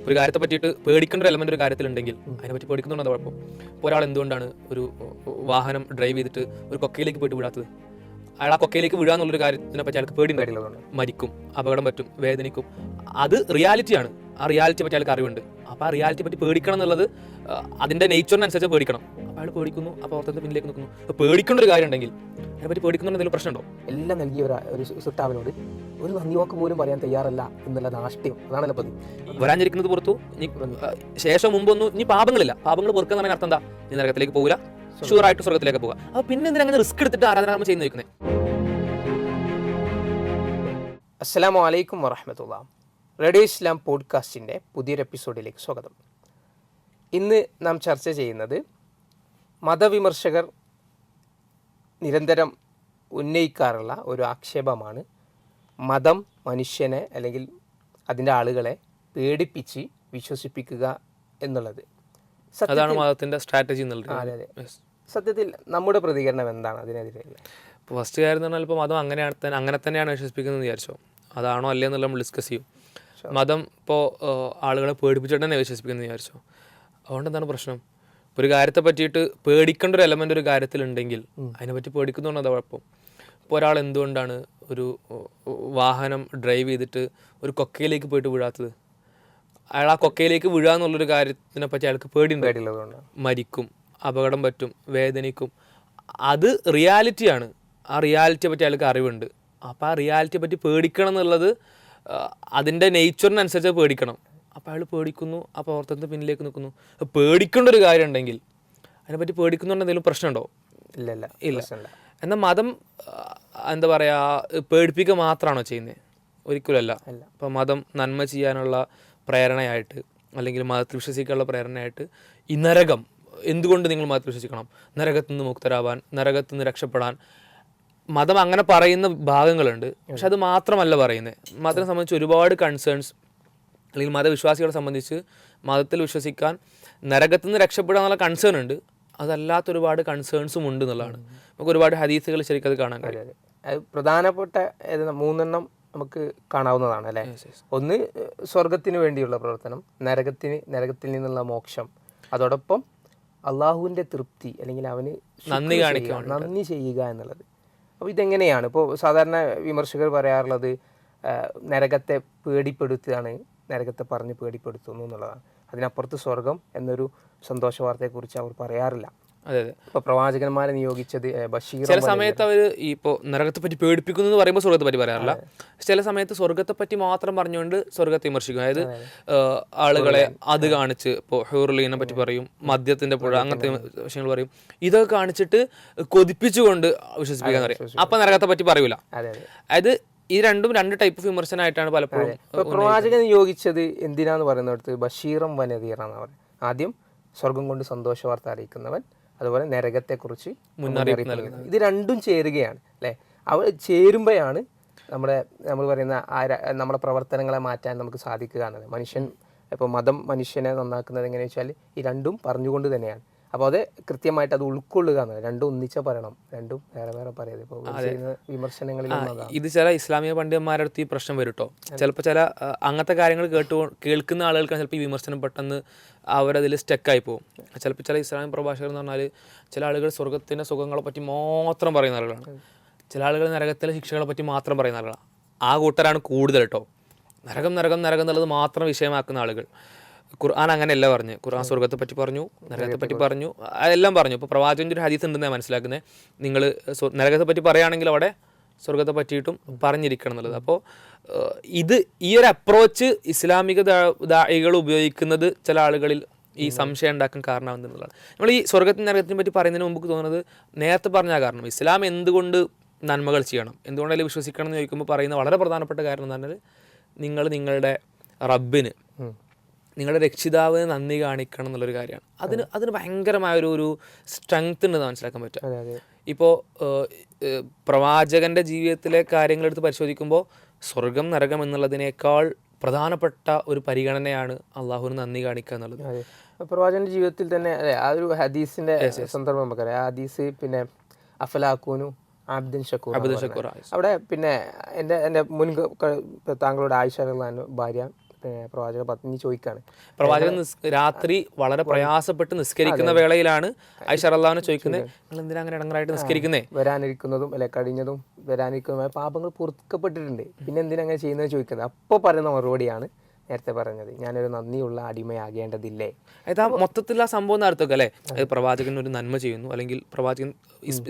ഒരു കാര്യത്തെ പറ്റിയിട്ട് പേടിക്കേണ്ട ഒരു എലമെന്റ് ഒരു കാര്യത്തിലുണ്ടെങ്കിൽ അതിനെപ്പറ്റി പേടിക്കുന്നുണ്ടോ കുഴപ്പം? ഇപ്പോൾ ഒരാൾ എന്തുകൊണ്ടാണ് ഒരു വാഹനം ഡ്രൈവ് ചെയ്തിട്ട് ഒരു കൊക്കയിലേക്ക് പോയിട്ട് വിടാത്തത്? അയാൾ ആ കൊക്കയിലേക്ക് വീഴാന്നുള്ളൊരു കാര്യത്തിനെ പറ്റി അയാൾക്ക് പേടിയുണ്ടായില്ല. മരിക്കും, അപകടം പറ്റും, വേദനിക്കും. അത് റിയാലിറ്റിയാണ്. ആ റിയാലിറ്റിയെ പറ്റി അയാൾക്ക് അറിവുണ്ട്. അപ്പോൾ ആ റിയാലിറ്റിയെ പറ്റി പേടിക്കണം എന്നുള്ളത് അതിന്റെ നേച്ചറിനനുസരിച്ച് പേടിക്കണം. അപ്പോൾ അയാൾ പേടിക്കുന്നു, അപ്പോൾ ഓർത്തത്തെ പിന്നിലേക്ക് നിൽക്കുന്നു. അപ്പോൾ പേടിക്കേണ്ട ഒരു കാര്യം ഉണ്ടെങ്കിൽ അതിനെപ്പറ്റി പേടിക്കുന്ന എന്തെങ്കിലും പ്രശ്നമുണ്ടോ? എല്ലാം നൽകിയ ഒരു സുട്ടാവിനോട് ഒരു നന്ദി വാക്ക് പോലും പറയാൻ തയ്യാറല്ല എന്നുള്ള ധാഷ്ട്യം, അതാണല്ലോ പതി വരാനിരിക്കുന്നത് പുറത്തു. ശേഷം മുമ്പൊന്നും ഇനി പാപങ്ങളില്ല. പാപങ്ങൾ പൊറുക്കുക എന്ന് അർത്ഥം എന്താ? നീ നരകത്തിലേക്ക് പോകില്ല, ഷുവറായിട്ട് സ്വർഗത്തിലേക്ക് പോകുക. അപ്പോൾ പിന്നെ എന്തിനാ അങ്ങനെ റിസ്ക് എടുത്തിട്ട് ആരാധന ചെയ്യുന്ന നിൽക്കുന്നത്? അസ്സലാമു അലൈക്കും വറഹ്മത്തുള്ളാഹി. റേഡിയോ ഇസ്ലാം പോഡ്കാസ്റ്റിൻ്റെ പുതിയൊരു എപ്പിസോഡിലേക്ക് സ്വാഗതം. ഇന്ന് നാം ചർച്ച ചെയ്യുന്നത് മതവിമർശകർ നിരന്തരം ഉന്നയിക്കാറുള്ള ഒരു ആക്ഷേപമാണ് മതം മനുഷ്യനെ അല്ലെങ്കിൽ അതിൻ്റെ ആളുകളെ പേടിപ്പിച്ച് വിശ്വസിപ്പിക്കുക എന്നുള്ളത്. അതാണ് മതത്തിൻ്റെ സ്ട്രാറ്റജി എന്നുള്ളത്. അതെ അതെ. സത്യത്തിൽ നമ്മുടെ പ്രതികരണം എന്താണ് അതിനെതിരെ? ഇപ്പോൾ ഫസ്റ്റ് കാര്യം എന്ന് പറഞ്ഞാൽ ഇപ്പോൾ മതം അങ്ങനെ തന്നെയാണ് വിശ്വസിപ്പിക്കുന്നത് വിചാരിച്ചോ? അതാണോ അല്ലേ എന്നുള്ള നമ്മൾ ഡിസ്കസ് ചെയ്യും. മതം ഇപ്പോൾ ആളുകളെ പേടിപ്പിച്ചിട്ട് തന്നെ വിശ്വസിപ്പിക്കുന്നത് വിചാരിച്ചോ? അതുകൊണ്ട് എന്താണ് പ്രശ്നം? ഇപ്പോൾ ഒരു കാര്യത്തെ പറ്റിയിട്ട് പേടിക്കേണ്ട ഒരു എലമെൻ്റ് ഒരു കാര്യത്തിലുണ്ടെങ്കിൽ അതിനെപ്പറ്റി പേടിക്കുന്നതുകൊണ്ട് എന്താ കുഴപ്പം? ഇപ്പോൾ ഒരാൾ എന്തുകൊണ്ടാണ് ഒരു വാഹനം ഡ്രൈവ് ചെയ്തിട്ട് ഒരു കൊക്കയിലേക്ക് പോയിട്ട് വീഴാത്തത്? അയാൾ ആ കൊക്കയിലേക്ക് വീഴാന്നുള്ളൊരു കാര്യത്തിനെ പറ്റി അയാൾക്ക് പേടിയുണ്ടായിട്ടുള്ളതുകൊണ്ട് മരിക്കും, അപകടം പറ്റും, വേദനിക്കും. അത് റിയാലിറ്റിയാണ്. ആ റിയാലിറ്റിയെ പറ്റി അയാൾക്ക് അറിവുണ്ട്. അപ്പോൾ ആ റിയാലിറ്റിയെ പറ്റി പേടിക്കണം എന്നുള്ളത് അതിൻ്റെ നേച്ചറിനനുസരിച്ച് പേടിക്കണം. അപ്പോൾ അയാൾ പേടിക്കുന്നു, അപ്പോൾ ഓർത്തത്തെ പിന്നിലേക്ക് നിൽക്കുന്നു. പേടിക്കേണ്ട ഒരു കാര്യം ഉണ്ടെങ്കിൽ അതിനെപ്പറ്റി പേടിക്കുന്നുണ്ട് എന്തെങ്കിലും പ്രശ്നമുണ്ടോ? ഇല്ല. എന്നാൽ മതം എന്താ പറയുക, പേടിപ്പിക്കുക മാത്രമാണോ ചെയ്യുന്നത്? ഒരിക്കലുമല്ല. അപ്പോൾ മതം നന്മ ചെയ്യാനുള്ള പ്രേരണയായിട്ട് അല്ലെങ്കിൽ മതത്തിൽ വിശ്വസിക്കാനുള്ള പ്രേരണയായിട്ട് ഈ നരകം, എന്തുകൊണ്ട് നിങ്ങൾ മതത്തിൽ വിശ്വസിക്കണം, നരകത്തിൽ നിന്ന് മുക്തരാവാൻ, നരകത്തിൽ നിന്ന് രക്ഷപ്പെടാൻ മതം അങ്ങനെ പറയുന്ന ഭാഗങ്ങളുണ്ട്. പക്ഷെ അത് മാത്രമല്ല പറയുന്നത്. മതത്തിനെ സംബന്ധിച്ച് ഒരുപാട് കൺസേൺസ് അല്ലെങ്കിൽ മതവിശ്വാസികളെ സംബന്ധിച്ച് മതത്തിൽ വിശ്വസിക്കാൻ നരകത്തിൽ നിന്ന് രക്ഷപ്പെടുക എന്നുള്ള കൺസേൺ ഉണ്ട്. അതല്ലാത്തൊരുപാട് കൺസേൺസും ഉണ്ട് എന്നുള്ളതാണ്. നമുക്ക് ഒരുപാട് ഹദീസുകൾ ശരിക്കും അത് കാണാൻ കഴിയും. പ്രധാനപ്പെട്ട 3 നമുക്ക് കാണാവുന്നതാണ് അല്ലേ? ഒന്ന്, സ്വർഗത്തിന് വേണ്ടിയുള്ള പ്രവർത്തനം, നരകത്തിൽ നിന്നുള്ള മോക്ഷം, അതോടൊപ്പം അള്ളാഹുവിൻ്റെ തൃപ്തി അല്ലെങ്കിൽ അവന് നന്ദി ചെയ്യുക എന്നുള്ളത്. അപ്പോൾ ഇതെങ്ങനെയാണ്? ഇപ്പോൾ സാധാരണ വിമർശകർ പറയാറുള്ളത് നരകത്തെ പേടിപ്പെടുത്തുകയാണ്, നരകത്തെ പറഞ്ഞ് പേടിപ്പെടുത്തുന്നു എന്നുള്ളതാണ്. അതിനപ്പുറത്ത് സ്വർഗം എന്നൊരു സന്തോഷ വാർത്തയെക്കുറിച്ച് അവർ പറയാറില്ല. അതെ അതെ. ഇപ്പോൾ പ്രവാചകന്മാരെ നിയോഗിച്ചത് ബഷീർ. ചില സമയത്ത് അവർ ഇപ്പോൾ നരകത്തെ പറ്റി പേടിപ്പിക്കുന്നു എന്ന് പറയുമ്പോൾ സ്വർഗത്തെ പറ്റി പറയാറില്ല. ചില സമയത്ത് സ്വർഗത്തെ പറ്റി മാത്രം പറഞ്ഞുകൊണ്ട് സ്വർഗത്തെ വിമർശിക്കും. അതായത് ആളുകളെ അത് കാണിച്ച് ഇപ്പോൾ ഹൂറുലീനെ പറ്റി പറയും, മദ്യത്തിന്റെ പുഴ, അങ്ങനത്തെ വിഷയങ്ങൾ പറയും. ഇതൊക്കെ കാണിച്ചിട്ട് കൊതിപ്പിച്ചുകൊണ്ട് വിശ്വസിപ്പിക്കാൻ പറയും. അപ്പം നരകത്തെ പറ്റി പറയൂല. അതായത് ഈ രണ്ട് ടൈപ്പ് ഓഫ് വിമർശനമായിട്ടാണ് പലപ്പോഴും. പ്രവാചകൻ നിയോഗിച്ചത് എന്തിനാന്ന് പറയുന്നിടത്ത് ബഷീറം വനദീറാന്ന് പറയും. ആദ്യം സ്വർഗം കൊണ്ട് സന്തോഷ വാർത്ത അറിയിക്കുന്നവൻ, അതുപോലെ നരകത്തെക്കുറിച്ച് മുന്നറിയിപ്പ് നൽകുന്നത്. ഇത് രണ്ടും ചേരുകയാണ് അല്ലേ? അവ ചേരുമ്പോഴാണ് നമ്മൾ പറയുന്ന നമ്മുടെ പ്രവർത്തനങ്ങളെ മാറ്റാൻ നമുക്ക് സാധിക്കുക എന്നത്. ഇപ്പോൾ മതം മനുഷ്യനെ നന്നാക്കുന്നത് എങ്ങനെയാണെന്ന് വെച്ചാൽ ഈ രണ്ടും പറഞ്ഞുകൊണ്ട് തന്നെയാണ്. അപ്പോൾ അത് കൃത്യമായിട്ട് അത് ഉൾക്കൊള്ളുക എന്നത്. രണ്ടും ഒന്നിച്ച പറയണം, രണ്ടും വേറെ വേറെ പറയാതെ. ഇപ്പോൾ വിമർശനങ്ങളിൽ ഇത് ചില ഇസ്ലാമിക പണ്ഡിതന്മാരുടെ അടുത്ത് ഈ പ്രശ്നം വരും കേട്ടോ. ചിലപ്പോൾ ചില അങ്ങനത്തെ കാര്യങ്ങൾ കേൾക്കുന്ന ആളുകൾക്കാണ് ചിലപ്പോൾ ഈ വിമർശനം പെട്ടെന്ന് അവരതിൽ സ്റ്റക്കായി പോകും. ചിലപ്പോൾ ചില ഇസ്ലാമിക പ്രഭാഷകർ എന്ന് പറഞ്ഞാൽ ചില ആളുകൾ സ്വർഗത്തിൻ്റെ സുഖങ്ങളെ പറ്റി മാത്രം പറയുന്ന ആളുകളാണ്. ചില ആളുകൾ നരകത്തിലെ ശിക്ഷകളെ പറ്റി മാത്രം പറയുന്ന ആളുകളാണ്. ആ കൂട്ടരാണ് കൂടുതൽ കേട്ടോ. നരകം എന്നുള്ളത് മാത്രം വിഷയമാക്കുന്ന ആളുകൾ. ഖുർആൻ അങ്ങനെയല്ല പറഞ്ഞു. ഖുർആൻ സ്വർഗത്തെ പറ്റി പറഞ്ഞു, നരകത്തെ പറ്റി പറഞ്ഞു, അതെല്ലാം പറഞ്ഞു. ഇപ്പോൾ പ്രവാചകൻ്റെ ഒരു ഹദീസ് ഉണ്ടെന്ന് ഞാൻ മനസ്സിലാക്കുന്നത്. നിങ്ങൾ നരകത്തെ പറ്റി പറയുകയാണെങ്കിൽ അവിടെ സ്വർഗത്തെ പറ്റിയിട്ടും പറഞ്ഞിരിക്കണം എന്നുള്ളത്. അപ്പോൾ ഈ ഒരു അപ്രോച്ച് ഇസ്ലാമിക ദാഇകൾ ഉപയോഗിക്കുന്നത് ചില ആളുകളിൽ ഈ സംശയം ഉണ്ടാക്കാൻ കാരണമാകുന്നതാണ്. നമ്മൾ ഈ സ്വർഗത്തിനും നരകത്തിനെ പറ്റി പറയുന്നതിന് മുമ്പ് തോന്നുന്നത് നേരത്തെ പറഞ്ഞ കാരണം ഇസ്ലാം എന്തുകൊണ്ട് നന്മകൾ ചെയ്യണം, എന്തുകൊണ്ടതിൽ വിശ്വസിക്കണം എന്ന് ചോദിക്കുമ്പോൾ പറയുന്ന വളരെ പ്രധാനപ്പെട്ട കാരണം എന്ന് പറഞ്ഞാൽ നിങ്ങൾ നിങ്ങളുടെ റബ്ബിന്, നിങ്ങളുടെ രക്ഷിതാവിന് നന്ദി കാണിക്കണം എന്നുള്ളൊരു കാര്യമാണ്. അതിന് ഭയങ്കരമായൊരു സ്ട്രെങ്ത് ഉണ്ടെന്ന് മനസ്സിലാക്കാൻ പറ്റും. ഇപ്പോൾ പ്രവാചകൻ്റെ ജീവിതത്തിലെ കാര്യങ്ങളെടുത്ത് പരിശോധിക്കുമ്പോൾ സ്വർഗം നരകം എന്നുള്ളതിനേക്കാൾ പ്രധാനപ്പെട്ട ഒരു പരിഗണനയാണ് അള്ളാഹുവിന് നന്ദി കാണിക്കുക എന്നുള്ളത്. പ്രവാചകൻ്റെ ജീവിതത്തിൽ തന്നെ ആ ഒരു ഹദീസിൻ്റെ സന്ദർഭം നമുക്കറിയാം. ആ ഹദീസ് പിന്നെ അഫലാക്കൂനു അബ്ദുൻ ഷക്കൂർ. അവിടെ പിന്നെ എൻ്റെ മുൻ താങ്കളുടെ ആയിഷ റളിയല്ലാഹു അൻഹ ഭാര്യ പ്രവാചക പത്നി ചോദിക്കാണ്. പ്രവാചകൻ രാത്രി വളരെ പ്രയാസപ്പെട്ട് നിസ്കരിക്കുന്ന വേളയിലാണ് ആയിഷ റളിയല്ലാഹു അൻഹ ചോദിക്കുന്നത്, നിങ്ങൾ എന്തിനാ അങ്ങനെ ഇടങ്ങറായിട്ട് നിസ്കരിക്കുന്നേ? വരാനിരിക്കുന്നതും അല്ലെ കഴിഞ്ഞതും വരാനിരിക്കുന്നതുമായ പാപങ്ങൾ പൊറുക്കപ്പെട്ടിട്ടുണ്ട്, പിന്നെ എന്തിനാ അങ്ങനെ ചെയ്യുന്നത് ചോദിക്കുന്നത്. അപ്പോൾ പറയുന്ന മറുപടിയാണ് നേരത്തെ പറഞ്ഞത്, ഞാനൊരു നന്ദിയുള്ള അടിമയാകേണ്ടതില്ലേ. അതാ മൊത്തത്തിൽ ആ സംഭവം നടത്തുക അല്ലേ. അത് പ്രവാചകൻ ഒരു നന്മ ചെയ്യുന്നു, അല്ലെങ്കിൽ പ്രവാചകൻ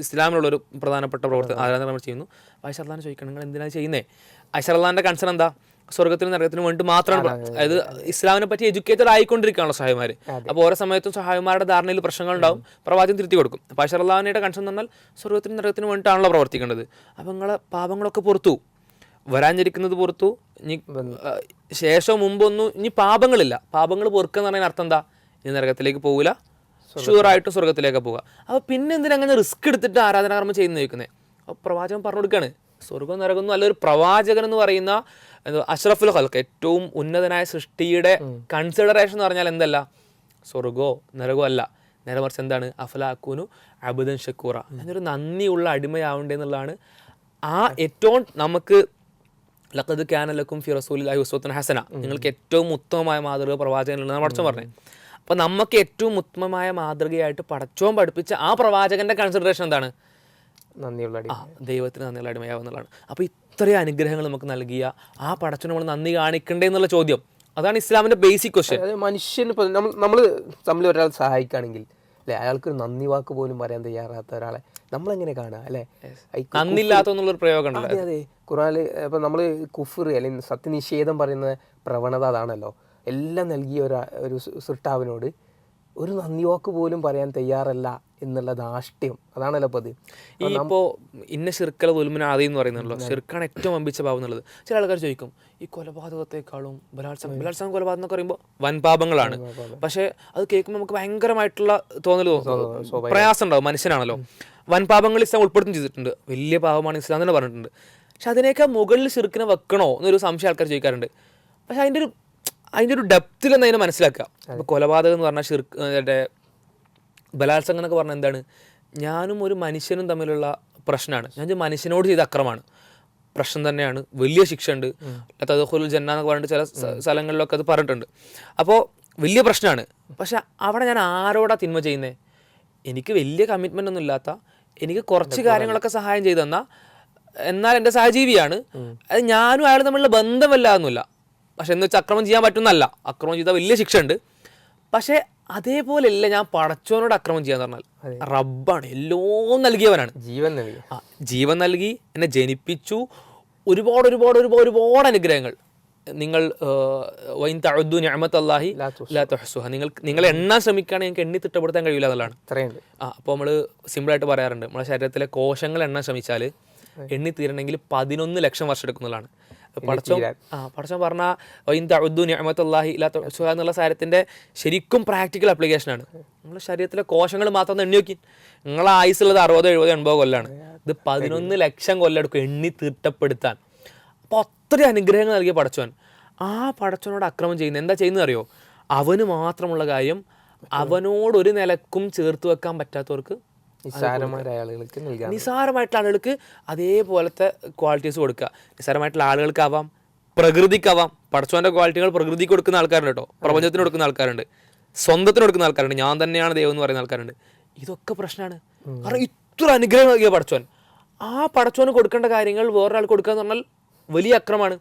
ഇസ്ലാമിലുള്ള ഒരു പ്രധാനപ്പെട്ട പ്രവർത്തനം ആരാധന ചെയ്യുന്നു. ആയിഷ റളിയല്ലാഹു അൻഹ ചോദിക്കണം, നിങ്ങൾ എന്തിനാണ് ചെയ്യുന്നത്? ആയിഷ റളിയല്ലാഹു അൻഹയുടെ കൺസേൺ എന്താ? സ്വർഗത്തിനും നരകത്തിനും വേണ്ടി മാത്രമാണ്. അതായത് ഇസ്ലാമിനെ പറ്റി എഡ്യൂക്കേറ്റഡ് ആയിക്കൊണ്ടിരിക്കുകയാണല്ലോ സഹായിമാർ. അപ്പോൾ ഓരോ സമയത്തും സഹായിമാരുടെ ധാരണയിൽ പ്രശ്നങ്ങൾ ഉണ്ടാവും, പ്രവാചകൻ തിരുത്തി കൊടുക്കും. അപ്പോൾ ആയിഷ റളിയല്ലാഹു അൻഹയുടെ കൺസേൺ എന്ന് പറഞ്ഞാൽ സ്വർഗത്തിനും നരകത്തിനും വേണ്ടിയിട്ടാണല്ലോ പ്രവർത്തിക്കേണ്ടത്. അപ്പോൾ നിങ്ങളെ പാപങ്ങളൊക്കെ പുറത്തു, വരാനിരിക്കുന്നത് പുറത്തു, ഇനി ശേഷം മുമ്പൊന്നും ഇനി പാപങ്ങളില്ല. പാപങ്ങൾ പൊറുക്കുക എന്ന് പറഞ്ഞാൽ അർത്ഥം എന്താ? ഇനി നരകത്തിലേക്ക് പോകില്ല, ഷുവറായിട്ടും സ്വർഗത്തിലേക്ക് പോവുക. അപ്പോൾ പിന്നെ എന്തിനാ അങ്ങനെ റിസ്ക് എടുത്തിട്ട് ആരാധനാകർമ്മം ചെയ്യുന്ന ചോദിക്കുന്നത്? അപ്പോൾ പ്രവാചകൻ പറഞ്ഞു കൊടുക്കുകയാണ്, സ്വർഗം നരകം നല്ലൊരു പ്രവാചകൻ എന്ന് പറയുന്ന അഷ്റഫുൽ ഖൽഖ്, ഏറ്റവും ഉന്നതനായ സൃഷ്ടിയുടെ കൺസിഡറേഷൻ എന്ന് പറഞ്ഞാൽ എന്തല്ല? സ്വർഗോ നരകോ അല്ല, നേരെ മറിച്ച് എന്താണ്? അഫലാക്കൂനു അബ്ദൻ ഷക്കൂറ, എന്നൊരു നന്ദിയുള്ള അടിമയാവേണ്ടത് എന്നുള്ളതാണ്. ആ ഏറ്റവും നമുക്ക് ലഖദ് കാന ലക്കും ഫി റസൂലില്ലാഹി ഉസ്വത്തുൻ ഹസന, നിങ്ങൾക്ക് ഏറ്റവും ഉത്തമമായ മാതൃക പ്രവാചകനുണ്ടെന്ന് പടച്ചോൻ പറഞ്ഞു. അപ്പോൾ നമുക്ക് ഏറ്റവും ഉത്തമമായ മാതൃകയായിട്ട് പടച്ചോൻ പഠിപ്പിച്ച ആ പ്രവാചകന്റെ കൺസിഡറേഷൻ എന്താണ്? നന്ദിയുള്ള ദൈവത്തിന് നന്ദിയുള്ള അടിമയാവുക എന്നുള്ളതാണ്. അപ്പോൾ ഇത്രയും അനുഗ്രഹങ്ങൾ നമുക്ക് നൽകിയ ആ പടച്ചോന് നമ്മൾ നന്ദി കാണിക്കണ്ടേ എന്നുള്ള ചോദ്യം, അതാണ് ഇസ്ലാമിന്റെ ബേസിക് ക്വസ്റ്റ്യൻ. മനുഷ്യന് നമ്മൾ തമ്മിൽ ഒരാൾ സഹായിക്കുകയാണെങ്കിൽ അല്ലെ, അയാൾക്ക് ഒരു നന്ദി വാക്ക് പോലും പറയാൻ തയ്യാറാത്ത ഒരാളെ നമ്മളെങ്ങനെ കാണുക അല്ലെ? നന്ദില്ലാത്ത എന്നുള്ളൊരു പ്രയോഗം ഉണ്ടല്ലോ. അതെ അതെ, ഖുർആനിൽ ഇപ്പം നമ്മൾ കുഫർ അല്ലെങ്കിൽ സത്യനിഷേധം പറയുന്ന പ്രവണത അതാണല്ലോ. എല്ലാം നൽകിയ ഒരു സൃഷ്ടാവിനോട് ഒരു നന്ദി വാക്ക് പോലും പറയാൻ തയ്യാറല്ല എന്നുള്ള ധാഷ്ട്യം, അതാണല്ലോ അപ്പോൾ അത്. ഈ ഇപ്പോൾ ഇന്ന ശിർക്കൽ ദുൽമിന് ആദ്യം എന്ന് പറയുന്നുള്ളൂ, ശിർക്കാണ് ഏറ്റവും വമ്പിച്ച പാപം എന്നുള്ളത്. ചില ആൾക്കാർ ചോദിക്കും, ഈ കൊലപാതകത്തെക്കാളും ബലാത്സംഗം കൊലപാതകം എന്നൊക്കെ പറയുമ്പോൾ വൻപാപങ്ങളാണ്. പക്ഷേ അത് കേൾക്കുമ്പോൾ നമുക്ക് ഭയങ്കരമായിട്ടുള്ള തോന്നൽ, പ്രയാസം ഉണ്ടാവും. മനുഷ്യനാണല്ലോ. വൻപാപങ്ങൾ ഇസ്ലാം ഉൾപ്പെടുത്തും ചെയ്തിട്ടുണ്ട്, വലിയ പാപമാണ് ഇസ്ലാം തന്നെ പറഞ്ഞിട്ടുണ്ട്. പക്ഷെ അതിനേക്കാൾ മുകളിൽ ശിർക്കിനെ വെക്കണോ എന്നൊരു സംശയം ആൾക്കാർ ചോദിക്കാറുണ്ട്. പക്ഷെ അതിൻ്റെ ഒരു ഡെപ്തിൽ ഒന്ന് അതിനെ മനസ്സിലാക്കുക. ഇപ്പോൾ കൊലപാതകം എന്ന് പറഞ്ഞാൽ ശിർക്ക്, ബലാത്സംഗം എന്നൊക്കെ പറഞ്ഞാൽ എന്താണ്? ഞാനും ഒരു മനുഷ്യനും തമ്മിലുള്ള പ്രശ്നമാണ്. ഞാൻ മനുഷ്യനോട് ചെയ്ത അക്രമമാണ്, പ്രശ്നം തന്നെയാണ്, വലിയ ശിക്ഷ ഉണ്ട്. തദ്ഖുലുൽ ജന്ന എന്നൊക്കെ പറഞ്ഞിട്ട് ചില സ്ഥലങ്ങളിലൊക്കെ അത് പറഞ്ഞിട്ടുണ്ട്. അപ്പോൾ വലിയ പ്രശ്നമാണ്. പക്ഷെ അവിടെ ഞാൻ ആരോടാ തിന്മ ചെയ്യുന്നത്? എനിക്ക് വലിയ കമ്മിറ്റ്മെൻ്റ് ഒന്നും ഇല്ലാത്ത, എനിക്ക് കുറച്ച് കാര്യങ്ങളൊക്കെ സഹായം ചെയ്തു തന്ന, എന്നാൽ എൻ്റെ സഹജീവിയാണ്, അത് ഞാനും അയാൾ തമ്മിലുള്ള ബന്ധമല്ല എന്നല്ല. പക്ഷെ എന്ന് വെച്ചാൽ അക്രമം ചെയ്യാൻ പറ്റുന്നല്ല, അക്രമം ചെയ്താൽ വലിയ ശിക്ഷ ഉണ്ട്. പക്ഷേ അതേപോലെയല്ല ഞാൻ പടച്ചോനോട് അക്രമം ചെയ്യാന്ന് പറഞ്ഞാൽ. റബ്ബാണ്, എല്ലാം നൽകിയവനാണ്, ജീവൻ നൽകി, എന്നെ ജനിപ്പിച്ചു, ഒരുപാട് ഒരുപാട് ഒരുപാട് ഒരുപാട് അനുഗ്രഹങ്ങൾ. നിങ്ങൾ വൈൻ തഅദ്ദു നിഅമത്തല്ലാഹി ലാ തുഹ്സുഹ, നിങ്ങൾ എണ്ണാൻ ശ്രമിക്കുകയാണെങ്കിൽ നിങ്ങൾക്ക് എണ്ണി തിട്ടപ്പെടുത്താൻ കഴിയില്ല എന്നുള്ളതാണ്. അപ്പോൾ നമ്മൾ സിമ്പിളായിട്ട് പറയാറുണ്ട്, നമ്മുടെ ശരീരത്തിലെ കോശങ്ങൾ എണ്ണാൻ ശ്രമിച്ചാൽ എണ്ണി തീരണമെങ്കിൽ 11 ലക്ഷം വർഷം എടുക്കുന്നതാണ്. പടച്ചോൻ പറഞ്ഞ വൈൻ തഅദ്ദു നിഅമത്തല്ലാഹി ലാ തുഹ്സുഹ എന്നുള്ള കാര്യത്തിൻ്റെ ശരിക്കും പ്രാക്ടിക്കൽ ആപ്ലിക്കേഷനാണ്. നിങ്ങളുടെ ശരീരത്തിലെ കോശങ്ങൾ മാത്രം ഒന്ന് എണ്ണി നോക്കി, നിങ്ങളെ ആയുസുള്ളത് 60, 70, 80 കൊല്ലാണ്. ഇത് 11 ലക്ഷം കൊല്ലം എടുക്കും എണ്ണി തിട്ടപ്പെടുത്താൻ. അപ്പോൾ അത്രയും അനുഗ്രഹങ്ങൾ നൽകിയ പടച്ചോൻ, ആ പടച്ചോനോട് അക്രമം ചെയ്യുന്നത് എന്താ ചെയ്യുന്നത് അറിയോ? അവന് മാത്രമുള്ള കാര്യം അവനോടൊരു നിലക്കും ചേർത്ത് വെക്കാൻ പറ്റാത്തവർക്ക്, നിസാരമായിട്ടുള്ള ആളുകൾക്ക് അതേപോലത്തെ ക്വാളിറ്റീസ് കൊടുക്കുക. നിസാരമായിട്ടുള്ള ആളുകൾക്കാവാം, പ്രകൃതിക്കാവാം. പടച്ചോൻ്റെ ക്വാളിറ്റികൾ പ്രകൃതിക്ക് കൊടുക്കുന്ന ആൾക്കാരുണ്ട് കേട്ടോ, പ്രപഞ്ചത്തിന് കൊടുക്കുന്ന ആൾക്കാരുണ്ട്, സ്വന്തത്തിന് കൊടുക്കുന്ന ആൾക്കാരുണ്ട്, ഞാൻ തന്നെയാണ് ദൈവം എന്ന് പറയുന്ന ആൾക്കാരുണ്ട്. ഇതൊക്കെ പ്രശ്നമാണ്. കാരണം ഇത്ര അനുഗ്രഹം നൽകിയ പടച്ചോൻ, ആ പടച്ചോന് കൊടുക്കേണ്ട കാര്യങ്ങൾ വേറൊരാൾ കൊടുക്കുക എന്ന് പറഞ്ഞാൽ വലിയ അക്രമമാണ്.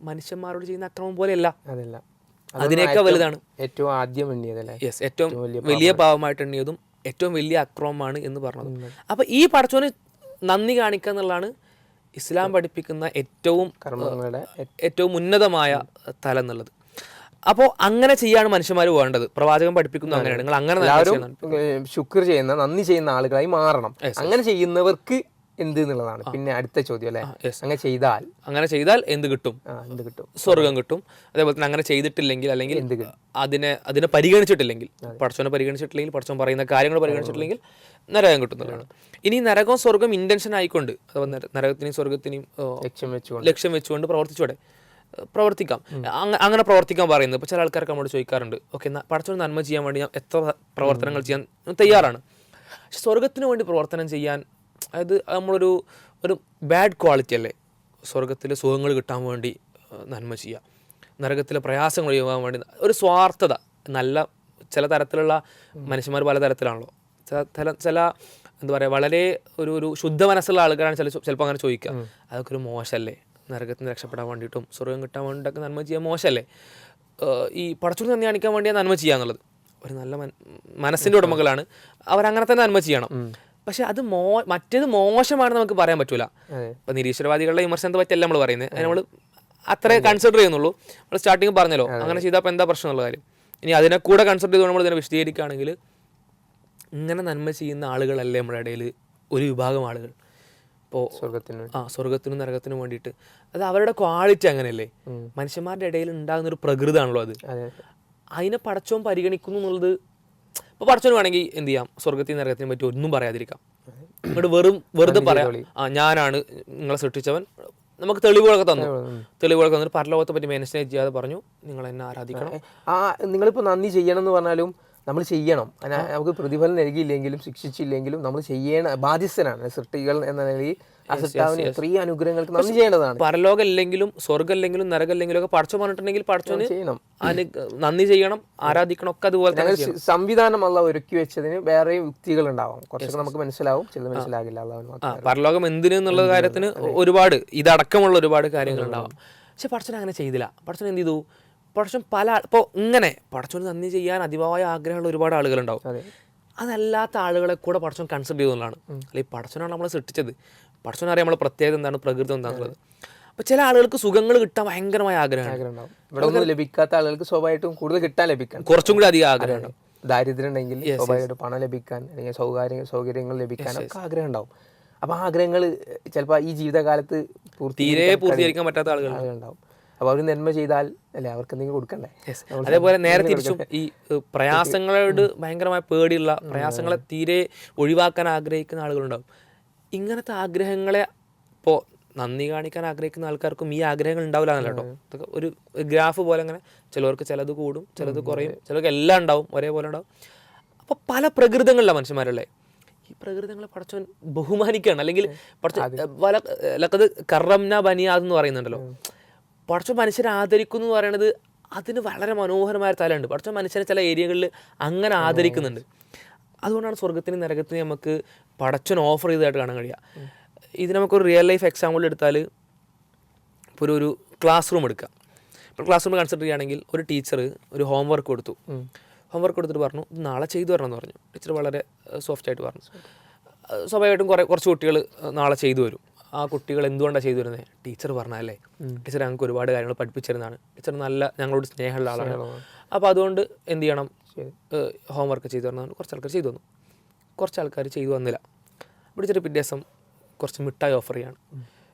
മനുഷ്യന്മാരോട് ചെയ്യുന്ന അക്രമം പോലെയല്ല, അതിനേക്കാൾ വലുതാണ്. ഏറ്റവും ആദ്യം എണ്ണിയതല്ലേ? യെസ്, ഏറ്റവും വലിയ പാവമായിട്ട് എണ്ണിയതും ഏറ്റവും വലിയ അക്രമമാണ് എന്ന് പറഞ്ഞത്. അപ്പോൾ ഈ പടച്ചോന് നന്ദി കാണിക്കുക എന്നുള്ളതാണ് ഇസ്ലാം പഠിപ്പിക്കുന്ന ഏറ്റവും ഉന്നതമായ തലം എന്നുള്ളത്. അപ്പോൾ അങ്ങനെ ചെയ്യാണ് മനുഷ്യന്മാർ വേണ്ടത്. പ്രവാചകൻ പഠിപ്പിക്കുന്നത് അങ്ങനെയാണ്, നിങ്ങൾ അങ്ങനെ ശുക്ർ ചെയ്യുന്ന, നന്ദി ചെയ്യുന്ന ആളുകളായി മാറണം. അങ്ങനെ ചെയ്യുന്നവർക്ക് എന്ത് എന്നുള്ളതാണ് പിന്നെ അടുത്ത ചോദ്യം അല്ലേ? അങ്ങനെ ചെയ്താൽ എന്ത് കിട്ടും? സ്വർഗം കിട്ടും. അതേപോലെ തന്നെ അങ്ങനെ ചെയ്തിട്ടില്ലെങ്കിൽ, അല്ലെങ്കിൽ അതിനെ പരിഗണിച്ചിട്ടില്ലെങ്കിൽ, പടച്ചോനെ പരിഗണിച്ചിട്ടില്ലെങ്കിൽ, പടച്ചോൻ പറയുന്ന കാര്യങ്ങൾ പരിഗണിച്ചിട്ടില്ലെങ്കിൽ നരകം കിട്ടുന്നതാണ്. ഇനി നരകവും സ്വർഗം ഇന്റൻഷൻ ആയിക്കൊണ്ട്, അതുപോലെ നരകത്തിനെയും സ്വർഗത്തിനെയും ലക്ഷ്യം വെച്ചുകൊണ്ട് പ്രവർത്തിക്കാം. അങ്ങനെ പ്രവർത്തിക്കാൻ പറയുന്നത്. ഇപ്പോൾ ചില ആൾക്കാർക്ക് നമ്മോട് ചോദിക്കാറുണ്ട്, ഓക്കെ പടച്ചോൻ നന്മ ചെയ്യാൻ വേണ്ടി ഞാൻ എത്ര പ്രവർത്തനങ്ങൾ ചെയ്യാൻ തയ്യാറാണ്, പക്ഷെ സ്വർഗത്തിന് വേണ്ടി പ്രവർത്തനം ചെയ്യാൻ അതായത് നമ്മളൊരു ബാഡ് ക്വാളിറ്റി അല്ലേ? സ്വർഗത്തിൽ സുഖങ്ങൾ കിട്ടാൻ വേണ്ടി നന്മ ചെയ്യുക, നരകത്തിലെ പ്രയാസങ്ങൾ ഒഴിവാൻ വേണ്ടി ഒരു സ്വാർത്ഥത. നല്ല ചില തരത്തിലുള്ള മനുഷ്യന്മാർ പല തരത്തിലാണല്ലോ. ചില എന്താ പറയുക, വളരെ ഒരു ശുദ്ധ മനസ്സുള്ള ആൾക്കാരാണ് ചിലപ്പോൾ അങ്ങനെ ചോദിക്കുക, അതൊക്കെ ഒരു മോശമല്ലേ, നരകത്തിൽ നിന്ന് രക്ഷപ്പെടാൻ വേണ്ടിയിട്ടും സ്വർഗം കിട്ടാൻ വേണ്ടിയിട്ടൊക്കെ നന്മ ചെയ്യാൻ മോശമല്ലേ, ഈ പടച്ചോന് നന്ദി കാണിക്കാൻ വേണ്ടിയാണ് നന്മ ചെയ്യുക എന്നുള്ളത്. ഒരു നല്ല മനസ്സിൻ്റെ ഉടമകളാണ് അവരങ്ങനെ തന്നെ നന്മ ചെയ്യണം. പക്ഷെ അത് മറ്റേത് മോശമാണെന്ന് നമുക്ക് പറയാൻ പറ്റൂല. ഇപ്പം നിരീശ്വരവാദികളുടെ വിമർശനത്തെ പറ്റിയല്ല നമ്മൾ പറയുന്നത്, അത് നമ്മൾ അത്രേ കൺസിഡർ ചെയ്യുന്നുള്ളൂ. നമ്മൾ സ്റ്റാർട്ടിങ് പറഞ്ഞല്ലോ അങ്ങനെ ചെയ്താൽ അപ്പോൾ എന്താ പ്രശ്നം എന്നുള്ള കാര്യം. ഇനി അതിനെ കൂടെ കൺസിഡർ ചെയ്തുകൊണ്ട് നമ്മൾ ഇതിനെ വിശദീകരിക്കുകയാണെങ്കിൽ, ഇങ്ങനെ നന്മ ചെയ്യുന്ന ആളുകളല്ലേ നമ്മുടെ ഇടയിൽ ഒരു വിഭാഗം ആളുകൾ. ഇപ്പോൾ സ്വർഗത്തിനും നരകത്തിനും വേണ്ടിയിട്ട് അത് അവരുടെ ക്വാളിറ്റി അങ്ങനെയല്ലേ. മനുഷ്യന്മാരുടെ ഇടയിൽ ഉണ്ടാകുന്നൊരു പ്രകൃതമാണല്ലോ അത്. അതിനെ പടച്ചോൻ പരിഗണിക്കുന്നു എന്നുള്ളത്. ഇപ്പോൾ പടച്ചോന് വേണമെങ്കിൽ എന്ത് ചെയ്യാം, സ്വർഗത്തിനും നരകത്തിനെ പറ്റി ഒന്നും പറയാതിരിക്കാം. ഇങ്ങോട്ട് വെറുതെ പറയാം, ഞാനാണ് നിങ്ങളെ സൃഷ്ടിച്ചവൻ, നമുക്ക് തെളിവുകളൊക്കെ തന്നിട്ട് പരലോകത്തെ പറ്റി മെൻഷൻ ചെയ്യാതെ പറഞ്ഞു നിങ്ങൾ എന്നെ ആരാധിക്കണം. നിങ്ങളിപ്പോൾ നന്ദി ചെയ്യണം എന്ന് പറഞ്ഞാലും നമ്മൾ ചെയ്യണം. നമുക്ക് പ്രതിഫലം നൽകിയില്ലെങ്കിലും ശിക്ഷിച്ചില്ലെങ്കിലും നമ്മൾ ബാധ്യസ്ഥനാണ്. സൃഷ്ടികൾ എന്ന നിലയിൽ ആ സൃഷ്ടാവിന് എത്രയും അനുഗ്രഹങ്ങൾക്ക് നന്ദി ചെയ്യേണ്ടതാണ്. പരലോകം ഇല്ലെങ്കിലും സ്വർഗ്ഗമില്ലെങ്കിലും നരകമില്ലെങ്കിലും ഒക്കെ പടച്ചോൻ പറഞ്ഞിട്ടുണ്ടെങ്കിൽ പടച്ചോന് ചെയ്യണം, നന്ദി ചെയ്യണം, ആരാധിക്കണം ഒക്കെ അതുപോലെ. സംവിധാനം അല്ലാഹ് ഒരുക്കി വെച്ചതിന് വേറെ യുക്തികൾ ഉണ്ടാവും, കുറച്ചൊക്കെ നമുക്ക് മനസ്സിലാവും, ചിലത് മനസ്സിലാകില്ല. പരലോകം എന്തിന് എന്നുള്ള കാര്യത്തിന് ഒരുപാട് ഇതടക്കമുള്ള ഒരുപാട് കാര്യങ്ങൾ ഉണ്ടാവാം. പക്ഷെ പടച്ചോൻ അങ്ങനെ ചെയ്തില്ല. പടച്ചോൻ എന്ത് ചെയ്തു, പടച്ചോൻ ഇപ്പോൾ ഇങ്ങനെ പടച്ചോന് നന്ദി ചെയ്യാൻ അതിവായ ആഗ്രഹമുള്ള ഒരുപാട് ആളുകളുണ്ടാവും. അതല്ലാത്ത ആളുകളെ കൂടെ പടച്ചോൻ കൺസിഡർ ചെയ്യുന്നതാണ്. അല്ലെങ്കിൽ പടച്ചോനാണ് നമ്മളെ സൃഷ്ടിച്ചത്, പടച്ചോൻ അറിയാം നമ്മളെ പ്രത്യേകത എന്താണ്, പ്രകൃതി എന്താണെന്നുള്ളത്. അപ്പോൾ ചില ആളുകൾക്ക് സുഖങ്ങൾ കിട്ടാൻ ഭയങ്കരമായ ആഗ്രഹം, ഇവിടെ ഒന്നും ലഭിക്കാത്ത ആളുകൾക്ക് സ്വാഭാവികമായിട്ടും കൂടുതൽ കിട്ടാൻ ലഭിക്കാൻ കുറച്ചും കൂടി അധികം ആഗ്രഹം. ദാരിദ്ര്യം ഉണ്ടെങ്കിൽ സ്വാഭാവികമായിട്ട് പണം ലഭിക്കാൻ അല്ലെങ്കിൽ സൗകര്യങ്ങൾ ലഭിക്കാനൊക്കെ ആഗ്രഹം ഉണ്ടാവും. അപ്പോൾ ആഗ്രഹങ്ങൾ ചിലപ്പോൾ ഈ ജീവിതകാലത്ത് തീരെ പൂർത്തീകരിക്കാൻ പറ്റാത്ത ആളുകളുണ്ടാവും. അപ്പോൾ അവർ നന്മ ചെയ്താൽ അല്ലേ അവർക്ക് എന്തെങ്കിലും കൊടുക്കണ്ടേ. അതേപോലെ നേരെ തിരിച്ചും ഈ പ്രയാസങ്ങളോട് ഭയങ്കരമായ പേടിയുള്ള, പ്രയാസങ്ങളെ തീരെ ഒഴിവാക്കാൻ ആഗ്രഹിക്കുന്ന ആളുകളുണ്ടാവും. ഇങ്ങനത്തെ ആഗ്രഹങ്ങളെ ഇപ്പോൾ നന്ദി കാണിക്കാൻ ആഗ്രഹിക്കുന്ന ആൾക്കാർക്കും ഈ ആഗ്രഹങ്ങൾ ഉണ്ടാവില്ല എന്നല്ല കേട്ടോ. ഇതൊക്കെ ഒരു ഗ്രാഫ് പോലെ അങ്ങനെ ചിലവർക്ക് ചിലത് കൂടും, ചിലത് കുറയും, ചിലർക്ക് എല്ലാം ഉണ്ടാവും, ഒരേപോലെ ഉണ്ടാവും. അപ്പോൾ പല പ്രകൃതങ്ങളിലാണ് മനുഷ്യന്മാരുള്ളത്. ഈ പ്രകൃതങ്ങളെ പടച്ചോൻ ബഹുമാനിക്കുകയാണ്. അല്ലെങ്കിൽ ലഖദ് കറംനാ ബനിയാദ് എന്ന് പറയുന്നുണ്ടല്ലോ. പടച്ചോൻ മനുഷ്യരെ ആദരിക്കുന്നു എന്ന് പറയുന്നത് അതിന് വളരെ മനോഹരമായ തലമുണ്ട്. പടച്ചോൻ മനുഷ്യനെ ചില ഏരിയകളിൽ അങ്ങനെ ആദരിക്കുന്നുണ്ട്. അതുകൊണ്ടാണ് സ്വർഗത്തിനും നരകത്തിനും നമുക്ക് പടച്ചോൻ ഓഫർ ചെയ്തതായിട്ട് കാണാൻ കഴിയുക. ഇത് നമുക്കൊരു റിയൽ ലൈഫ് എക്സാമ്പിൾ എടുത്താൽ, ഇപ്പോൾ ഒരു ക്ലാസ് റൂം എടുക്കുക. ഇപ്പോൾ ക്ലാസ് റൂം കൺസിഡർ ചെയ്യുകയാണെങ്കിൽ ഒരു ടീച്ചർ ഒരു ഹോംവർക്ക് കൊടുത്തു. ഹോംവർക്ക് കൊടുത്തിട്ട് പറഞ്ഞു നാളെ ചെയ്തു തരണം എന്ന് പറഞ്ഞു. ടീച്ചർ വളരെ സോഫ്റ്റായിട്ട് പറഞ്ഞു. സ്വാഭാവികമായിട്ടും കുറച്ച് കുട്ടികൾ നാളെ ചെയ്തു വരും. ആ കുട്ടികൾ എന്തുകൊണ്ടാണ് ചെയ്തു വരുന്നത്, ടീച്ചർ പറഞ്ഞല്ലേ, ടീച്ചർ ഞങ്ങൾക്ക് ഒരുപാട് കാര്യങ്ങൾ പഠിപ്പിച്ചിരുന്നതാണ്, ടീച്ചർ നല്ല ഞങ്ങളോട് സ്നേഹമുള്ള ആളാണ്, അപ്പോൾ അതുകൊണ്ട് എന്ത് ചെയ്യണം, ഹോംവർക്ക് ചെയ്തു തരണം. കുറച്ച് ആൾക്കാർ ചെയ്തു വന്നു, കുറച്ച് ആൾക്കാർ ചെയ്തു വന്നില്ല. പിടിച്ചിട്ട് പിറ്റേ ദിവസം കുറച്ച് മിഠായി ഓഫർ ചെയ്യാണ്.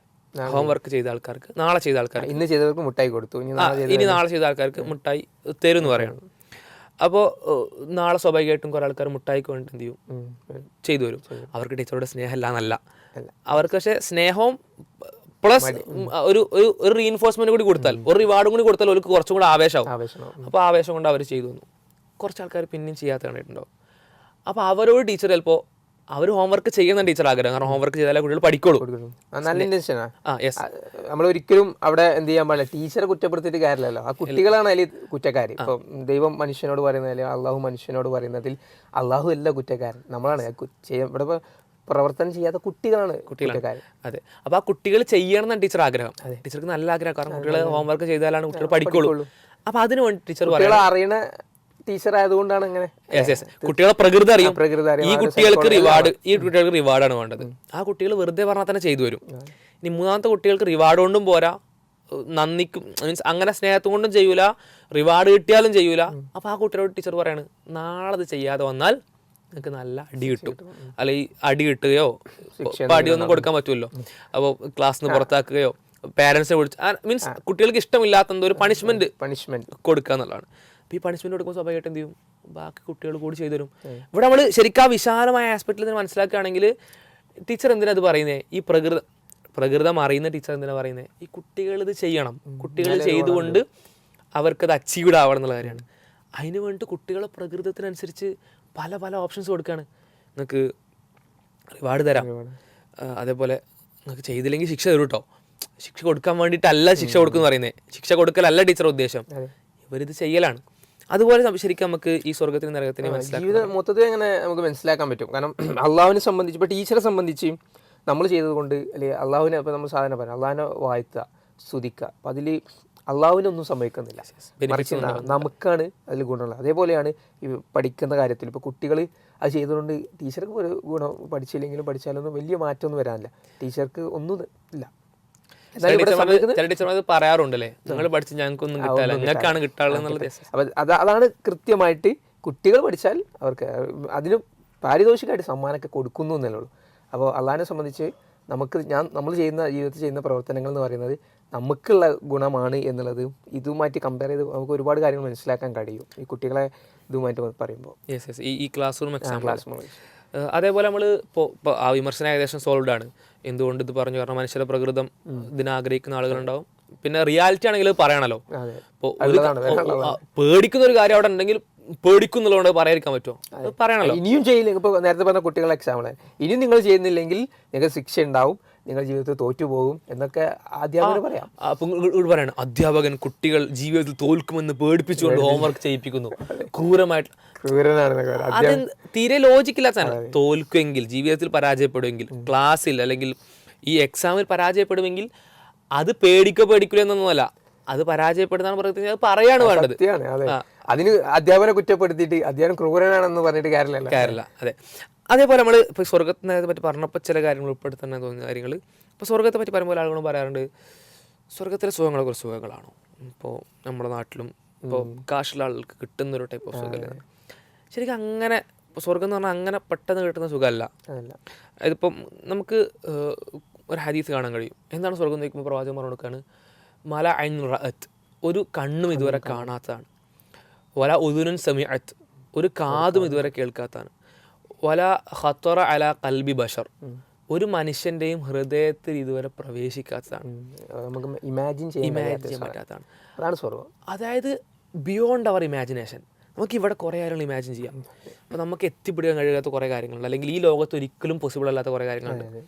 ഹോംവർക്ക് ചെയ്ത ആൾക്കാർക്ക്, നാളെ ചെയ്ത ആൾക്കാർക്ക്, ഇന്ന് ചെയ്തവർക്ക് മിഠായി കൊടുത്തു, ഇനി നാളെ ചെയ്ത ആൾക്കാർക്ക് മിഠായി തരും എന്ന് പറയാണ്. അപ്പോൾ നാളെ സ്വാഭാവികമായിട്ടും കുറേ ആൾക്കാർ മിഠായിക്ക് വേണ്ടി എന്ത് ചെയ്യും, ചെയ്തു വരും. അവർക്ക് ടീച്ചറുടെ സ്നേഹമല്ല എന്നല്ല, അവർക്ക് പക്ഷേ സ്നേഹവും പ്ലസ് ഒരു റീഇൻഫോഴ്സ്മെന്റ് കൂടി കൊടുത്താൽ, ഒരു റിവാർഡും കൂടി കൊടുത്താൽ അവർക്ക് കുറച്ചും കൂടി ആവേശമാവും. അപ്പോൾ ആവേശം കൊണ്ട് അവർ ചെയ്തു വന്നു. കുറച്ച് ആൾക്കാർ പിന്നെയും ചെയ്യാത്ത കണ്ടിട്ടുണ്ടാവും. അപ്പോൾ അവരോട് ടീച്ചർ ചിലപ്പോൾ അവർ ഹോംവർക്ക് ചെയ്യുന്ന ടീച്ചർ ആഗ്രഹം, കാരണം ഹോംവർക്ക് ചെയ്താലേ കുട്ടികൾ പഠിക്കുള്ളൂ. നല്ല ഇന്റൻഷനാണ്. നമ്മൾ ഒരിക്കലും അവിടെ എന്ത് ചെയ്യാൻ പാടില്ല, ടീച്ചറെ കുറ്റപ്പെടുത്തിയിട്ട് കാര്യമില്ലല്ലോ. ആ കുട്ടികളാണ് അതിൽ കുറ്റക്കാർ. ഇപ്പം ദൈവം മനുഷ്യനോട് പറയുന്നതിൽ, അള്ളാഹു മനുഷ്യനോട് പറയുന്നതിൽ അള്ളാഹു അല്ല കുറ്റക്കാരൻ, നമ്മളാണ്. ഇവിടെ പ്രവർത്തനം ചെയ്യാത്ത കുട്ടികളാണ് കുറ്റക്കാരൻ. അതെ. അപ്പോൾ ആ കുട്ടികൾ ചെയ്യണം എന്നാണ് ടീച്ചർ ആഗ്രഹം. ടീച്ചർക്ക് നല്ല ആഗ്രഹം, കാരണം കുട്ടികൾ ഹോംവർക്ക് ചെയ്താലാണ് കുട്ടികൾ പഠിക്കുള്ളൂ. അപ്പോൾ അതിന് വേണ്ടി ടീച്ചർ അറിയണ ടീച്ചർ ആയതുകൊണ്ടാണ് അങ്ങനെ. കുട്ടികളെ പ്രകൃതി അറിയും. ഈ കുട്ടികൾക്ക് റിവാർഡാണ് വേണ്ടത്. ആ കുട്ടികൾ വെറുതെ പറഞ്ഞാൽ തന്നെ ചെയ്തു വരും. ഇനി മൂന്നാമത്തെ കുട്ടികൾക്ക് റിവാർഡ് കൊണ്ടും പോരാ, നന്ദിക്കും മീൻസ് അങ്ങനെ സ്നേഹത്തും കൊണ്ടും ചെയ്യൂല, റിവാർഡ് കിട്ടിയാലും ചെയ്യൂല. അപ്പോൾ ആ കുട്ടികളോട് ടീച്ചർ പറയാണ് നാളെ അത് ചെയ്യാതെ വന്നാൽ നിങ്ങൾക്ക് നല്ല അടി കിട്ടും, അല്ലെങ്കിൽ അടി കിട്ടുകയോ അടിയൊന്നും കൊടുക്കാൻ പറ്റുമല്ലോ. അപ്പോൾ ക്ലാസ്സിൽ നിന്ന് പുറത്താക്കുകയോ പാരൻസിനെ വിളിച്ച് മീൻസ് കുട്ടികൾക്ക് ഇഷ്ടമില്ലാത്ത എന്തോ ഒരു പണിഷ്മെന്റ് കൊടുക്കുക എന്നുള്ളതാണ്. അപ്പോൾ ഈ പണിഷ്മെന്റ് കൊടുക്കുമ്പോൾ സ്വാഭാവികമായിട്ട് എന്ത് ചെയ്യും, ബാക്കി കുട്ടികൾ കൂടി ചെയ്തു തരും. ഇവിടെ നമ്മൾ ശരിക്കും ആ വിശാലമായ ആസ്പെക്റ്റിൽ നിന്ന് മനസ്സിലാക്കുകയാണെങ്കിൽ ടീച്ചർ എന്തിനാ അത് പറയുന്നത്, ഈ പ്രകൃതം അറിയുന്ന ടീച്ചർ എന്തിനാ പറയുന്നത്, ഈ കുട്ടികൾ ഇത് ചെയ്യണം, കുട്ടികൾ ചെയ്തുകൊണ്ട് അവർക്കത് അച്ചീവ്ഡ് ആവണം എന്നുള്ള കാര്യമാണ്. അതിന് വേണ്ടിയിട്ട് കുട്ടികളെ പ്രകൃതത്തിനനുസരിച്ച് പല പല ഓപ്ഷൻസ് കൊടുക്കുകയാണ്. നിങ്ങൾക്ക് റിവാർഡ് തരാം, അതേപോലെ നിങ്ങൾക്ക് ചെയ്തില്ലെങ്കിൽ ശിക്ഷ തരും കേട്ടോ, ശിക്ഷ കൊടുക്കാൻ വേണ്ടിയിട്ടല്ല ശിക്ഷ കൊടുക്കുന്നു പറയുന്നത്. ശിക്ഷ കൊടുക്കലല്ല ടീച്ചർ ഉദ്ദേശം, ഇവരിത് ചെയ്യലാണ്. അതുപോലെ ശരിക്കും നമുക്ക് ഈ സ്വർഗത്തിനും നരകത്തിനെയും മനസ്സിലാക്കാം. ജീവിതം മൊത്തത്തിൽ അങ്ങനെ നമുക്ക് മനസ്സിലാക്കാൻ പറ്റും. കാരണം അള്ളാഹുവിനെ സംബന്ധിച്ച്, ഇപ്പോൾ ടീച്ചറെ സംബന്ധിച്ച് നമ്മൾ ചെയ്തത് കൊണ്ട്, അല്ലെങ്കിൽ അള്ളാഹുവിനെ, ഇപ്പോൾ നമ്മൾ സാധാരണ പറയാം അള്ളാഹിനെ വാഴ്ത്തുക, സ്തുതിക്കുക, അപ്പം അതിൽ അള്ളാഹുവിനൊന്നും സംഭവിക്കുന്നില്ല, മറിച്ച് നമുക്കാണ് അതിൽ ഗുണമുള്ളത്. അതേപോലെയാണ് ഈ പഠിക്കുന്ന കാര്യത്തിൽ. ഇപ്പോൾ കുട്ടികൾ അത് ചെയ്തുകൊണ്ട് ടീച്ചർക്ക് ഒരു ഗുണം, പഠിച്ചില്ലെങ്കിലും പഠിച്ചാലൊന്നും വലിയ മാറ്റമൊന്നും വരാനില്ല, ടീച്ചർക്ക് ഒന്നും ഇല്ല. ചില ടീച്ചർമാർ പറയാറുണ്ടല്ലേ, നിങ്ങൾ പഠിച്ച് ഞങ്ങൾക്കൊന്നും കിട്ടാല്ല, നിങ്ങൾക്കാണ് കിട്ടാനുള്ളത്. അപ്പം അതാണ് കൃത്യമായിട്ട് കുട്ടികൾ പഠിച്ചാൽ അവർക്ക് അതിന് പാരിതോഷികമായിട്ട് സമ്മാനമൊക്കെ കൊടുക്കുന്നു എന്നല്ലേ ഉള്ളൂ. അപ്പോൾ അള്ളാഹിനെ സംബന്ധിച്ച് നമ്മൾ ചെയ്യുന്ന ജീവിതത്തിൽ ചെയ്യുന്ന പ്രവർത്തനങ്ങൾ എന്ന് പറയുന്നത് നമുക്കുള്ള ഗുണമാണ് എന്നുള്ളത് ഇതുമായിട്ട് കമ്പയർ ചെയ്ത് നമുക്ക് ഒരുപാട് കാര്യങ്ങൾ മനസ്സിലാക്കാൻ കഴിയും ഈ കുട്ടികളെ ഇതുമായിട്ട് പറയുമ്പോൾ. ഈ ക്ലാസ് റൂം എക്സാം. അതേപോലെ നമ്മൾ ഇപ്പോൾ ആ വിമർശനം ഏകദേശം സോൾവ് ആണ്. എന്തുകൊണ്ട് ഇത് പറഞ്ഞു? കാരണം മനുഷ്യരുടെ പ്രകൃതം ഇതിനാഗ്രഹിക്കുന്ന ആളുകളുണ്ടാവും. പിന്നെ റിയാലിറ്റി ആണെങ്കിൽ പറയണല്ലോ. ഇപ്പോൾ പേടിക്കുന്ന ഒരു കാര്യം അവിടെ ഉണ്ടെങ്കിൽ പേടിക്കുന്നുള്ളതുകൊണ്ട് പറയാതിരിക്കാൻ പറ്റുമോ? പറയണല്ലോ. ഇനിയും ചെയ്യില്ലെങ്കിൽ, ഇപ്പോൾ നേരത്തെ പറഞ്ഞ കുട്ടികളുടെ എക്സാമ്പിൾ, ഇനിയും നിങ്ങൾ ചെയ്യുന്നില്ലെങ്കിൽ നിങ്ങൾക്ക് ശിക്ഷ ഉണ്ടാവും, നിങ്ങൾ ജീവിതത്തിൽ തോറ്റുപോകും എന്നൊക്കെ അധ്യാപകന് പറയാം. പറയണം, അധ്യാപകൻ കുട്ടികൾ ജീവിതത്തിൽ തോൽക്കുമെന്ന് പേടിപ്പിച്ചുകൊണ്ട് ഹോംവർക്ക് ചെയ്യിപ്പിക്കുന്നു. ക്രൂരമായിട്ട് അത് തീരെ ലോജിക്കില്ലാത്തതാണ്. തോൽക്കുമെങ്കിൽ, ജീവിതത്തിൽ പരാജയപ്പെടുമെങ്കിൽ, ക്ലാസ്സിൽ അല്ലെങ്കിൽ ഈ എക്സാമിൽ പരാജയപ്പെടുമെങ്കിൽ അത് പേടിക്കില്ല എന്നൊന്നുമല്ല, അത് പരാജയപ്പെടുന്നതാണ് പറയുന്നത്. അത് പറയാണ് വേണ്ടത്. അതിന് അധ്യാപകനെ കുറ്റപ്പെടുത്തിയിട്ട് അധ്യാപനം ക്രൂരനാണെന്ന് പറഞ്ഞിട്ട് കാര്യമില്ല. അതെ. അതേപോലെ നമ്മൾ ഇപ്പോൾ സ്വർഗത്തിനെ പറ്റി പറഞ്ഞപ്പോൾ ചില കാര്യങ്ങൾ ഉൾപ്പെടുത്താൻ തോന്നുന്ന കാര്യങ്ങൾ, ഇപ്പോൾ സ്വർഗത്തെ പറ്റി പറയുമ്പോൾ ആളുകളും പറയാറുണ്ട് സ്വർഗത്തിലെ സുഖങ്ങളെ കുറിച്ച് സുഖങ്ങളാണോ? ഇപ്പോൾ നമ്മുടെ നാട്ടിലും ഇപ്പോൾ കാശുള്ള ആളുകൾക്ക് കിട്ടുന്നൊരു ടൈപ്പ് ഓഫ് സുഖമല്ല. ശരിക്കും അങ്ങനെ സ്വർഗം എന്ന് പറഞ്ഞാൽ അങ്ങനെ പെട്ടെന്ന് കിട്ടുന്ന സുഖമല്ല. ഇതിപ്പം നമുക്ക് ഒരു ഹദീസ് കാണാൻ കഴിയും. എന്താണ് സ്വർഗം എന്ന് ചോദിക്കുമ്പോൾ പ്രവാചകൻ പറഞ്ഞു കൊടുക്കുകയാണ്, മല ഐൻ റഅത്ത്, ഒരു കണ്ണും ഇതുവരെ കാണാത്തതാണ്. വല ഉദുനുൻ സമീഅത്ത്, ഒരു കാതും ഇതുവരെ കേൾക്കാത്തതാണ്. വല ഖത്തറ അല ഖൽബി ബഷർ, ഒരു മനുഷ്യൻ്റെയും ഹൃദയത്തിൽ ഇതുവരെ പ്രവേശിക്കാത്തതാണ്, നമുക്ക് ഇമാജിൻ ചെയ്യാൻ പറ്റാത്തതാണ്. അതാണ് സ്വർഗം. അതായത് ബിയോണ്ട് അവർ ഇമാജിനേഷൻ. നമുക്ക് ഇവിടെ കുറേ കാര്യങ്ങൾ ഇമാജിൻ ചെയ്യാം. അപ്പോൾ നമുക്ക് എത്തിപ്പിടിക്കാൻ കഴിയാത്ത കുറേ കാര്യങ്ങളുണ്ട്, അല്ലെങ്കിൽ ഈ ലോകത്ത് ഒരിക്കലും പോസിബിൾ അല്ലാത്ത കുറേ കാര്യങ്ങളുണ്ട്.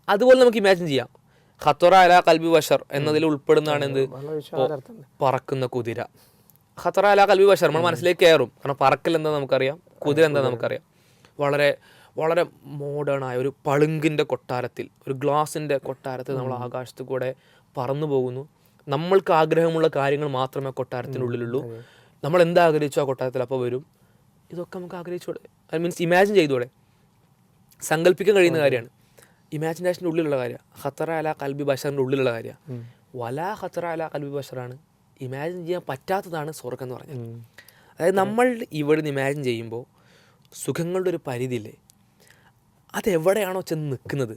അതുപോലെ നമുക്ക് ഇമാജിൻ ചെയ്യാം. ഖത്തറ അല ഖൽബി ബഷർ എന്നതിൽ ഉൾപ്പെടുന്നതാണ് എന്ത്? പറക്കുന്ന കുതിര. ഖത്തറ അല ഖൽബി ബഷർ നമ്മൾ മനസ്സിലേക്ക് കയറും. കാരണം പറക്കൽ എന്താ നമുക്കറിയാം, കുതിര എന്താ നമുക്കറിയാം. വളരെ വളരെ മോഡേണായ ഒരു പളുങ്കിൻ്റെ കൊട്ടാരത്തിൽ, ഒരു ഗ്ലാസിൻ്റെ കൊട്ടാരത്തിൽ നമ്മൾ ആകാശത്ത് കൂടെ പറന്നു പോകുന്നു. നമ്മൾക്ക് ആഗ്രഹമുള്ള കാര്യങ്ങൾ മാത്രമേ കൊട്ടാരത്തിനുള്ളിലുള്ളൂ. നമ്മൾ എന്താഗ്രഹിച്ചോ ആ കൊട്ടാരത്തിൽ അപ്പോൾ വരും. ഇതൊക്കെ നമുക്ക് ആഗ്രഹിച്ചൂടെ? ഐ മീൻസ് ഇമാജിൻ ചെയ്തൂടെ? സങ്കല്പിക്കാൻ കഴിയുന്ന കാര്യമാണ്. ഇമാജിനേഷൻ്റെ ഉള്ളിലുള്ള കാര്യമാണ്. ഖത്തറ അല ഖൽബി ബഷറിൻ്റെ ഉള്ളിലുള്ള കാര്യമാണ്. വല ഖത്തറ അല ഖൽബി ബഷറാണ്. ഇമാജിൻ ചെയ്യാൻ പറ്റാത്തതാണ് സ്വർഗം എന്ന് പറഞ്ഞാൽ. അതായത് നമ്മൾ ഇവിടെ നിന്ന് ഇമാജിൻ ചെയ്യുമ്പോൾ സുഖങ്ങളുടെ ഒരു പരിധിയില്ലേ, അതെവിടെയാണോ ചെന്ന് നിൽക്കുന്നത്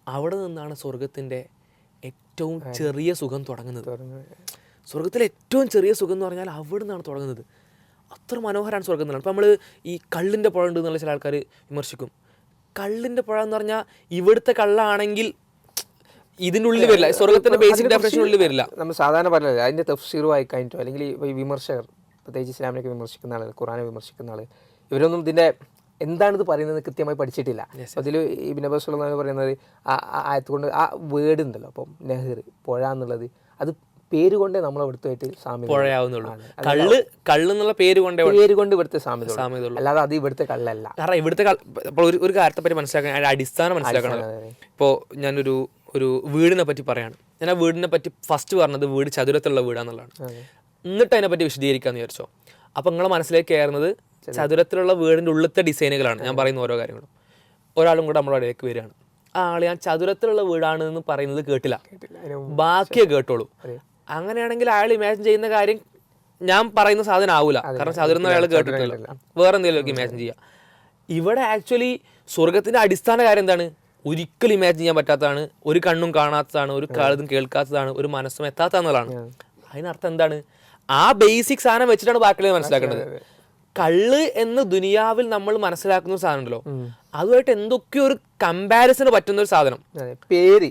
അവിടെ നിന്നാണ് സ്വർഗത്തിൻ്റെ ഏറ്റവും ചെറിയ സുഖം തുടങ്ങുന്നത്. സ്വർഗത്തിലെ ഏറ്റവും ചെറിയ സുഖം എന്ന് പറഞ്ഞാൽ അവിടെ നിന്നാണ് തുടങ്ങുന്നത്. അത്ര മനോഹരമാണ് സ്വർഗം എന്നാണ്. ഇപ്പോൾ നമ്മൾ ഈ കള്ളിൻ്റെ പുഴ ഉണ്ട് എന്നുള്ള ചില ആൾക്കാർ വിമർശിക്കും. കള്ളിൻ്റെ പുഴ എന്ന് പറഞ്ഞാൽ ഇവിടുത്തെ കള്ളാണെങ്കിൽ ഇതിൻ്റെ ഉള്ളിൽ വരില്ല, സ്വർഗത്തിൻ്റെ ബേസിക് ഡെഫിനിഷൻ ഉള്ളിൽ വരില്ല. നമ്മൾ സാധാരണ പറഞ്ഞത് അതിൻ്റെ തഫ്സീറും ആയി കഴിഞ്ഞിട്ടോ, അല്ലെങ്കിൽ ഈ വിമർശകർ, പ്രത്യേകിച്ച് ഇസ്ലാമിനൊക്കെ വിമർശിക്കുന്ന ആൾ, ഖുറാനെ വിമർശിക്കുന്ന ആൾ, ഇവരൊന്നും ഇതിൻ്റെ എന്താണിത് പറയുന്നത് കൃത്യമായി പഠിച്ചിട്ടില്ല. അതിൽ ഇബ്നു അബ്ബാസ് എന്ന് പറയുന്നത് ആ ആയത്ത് കൊണ്ട് ആ വേർഡ് ഉണ്ടല്ലോ, അപ്പം നെഹർ, പുഴ എന്നുള്ളത്, അത് പേര് കൊണ്ടേ നമ്മൾ ഇവിടുത്തെ സാമ്യത പുഴയാവുന്നുള്ളൂ. കള്ള് എന്നുള്ള പേര് കൊണ്ട് ഇവിടുത്തെ സാമ്യത, അല്ലാതെ അത് ഇവിടുത്തെ കള്ളല്ല. കാരണം ഇവിടുത്തെ ഇപ്പോൾ ഒരു കാര്യത്തെ പറ്റി മനസ്സിലാക്കാൻ അടിസ്ഥാനം മനസ്സിലാക്കണം. ഇപ്പോൾ ഞാനൊരു വീടിനെ പറ്റി പറയാണ്. ഞാൻ ആ വീടിനെ പറ്റി ഫസ്റ്റ് പറഞ്ഞത് വീട് ചതുരത്തിലുള്ള വീടാന്നുള്ളതാണ്. എന്നിട്ട് അതിനെപ്പറ്റി വിശദീകരിക്കാമെന്ന് വിചാരിച്ചോ. അപ്പം നിങ്ങളെ മനസ്സിലേക്ക് കയറുന്നത് ചതുരത്തിലുള്ള വീടിൻ്റെ ഉള്ളിലത്തെ ഡിസൈനുകളാണ്. ഞാൻ പറയുന്ന ഓരോ കാര്യങ്ങളും. ഒരാളും കൂടെ നമ്മുടെ ഇടയിലേക്ക് വരികയാണ്. ആ ആൾ ഞാൻ ചതുരത്തിലുള്ള വീടാണ് എന്ന് പറയുന്നത് കേട്ടില്ല, ബാക്കിയേ കേട്ടോളൂ. അങ്ങനെയാണെങ്കിൽ അയാൾ ഇമാജിൻ ചെയ്യുന്ന കാര്യം ഞാൻ പറയുന്ന സാധനം ആവൂല. കാരണം ചതുരം അയാൾ കേട്ടിട്ടില്ല, വേറെ എന്തെങ്കിലുമൊക്കെ ഇമാജിൻ ചെയ്യുക. ഇവിടെ ആക്ച്വലി സ്വർഗത്തിൻ്റെ അടിസ്ഥാന കാര്യം എന്താണ്? ഒരിക്കലും ഇമാജിൻ ചെയ്യാൻ പറ്റാത്തതാണ്, ഒരു കണ്ണും കാണാത്തതാണ്, ഒരു കാതും കേൾക്കാത്തതാണ്, ഒരു മനസ്സും എത്താത്തതാണ്. അതിനർത്ഥം എന്താണ്? ആ ബേസിക് സാധനം വെച്ചിട്ടാണ് ബാക്കിയുള്ളത് മനസ്സിലാക്കേണ്ടത്. കള്ള് എന്ന് ദുനിയാവിൽ നമ്മൾ മനസ്സിലാക്കുന്ന സാധനം ഉണ്ടല്ലോ, അതുമായിട്ട് എന്തൊക്കെയോ ഒരു കമ്പാരിസന് പറ്റുന്ന ഒരു സാധനം. പേര്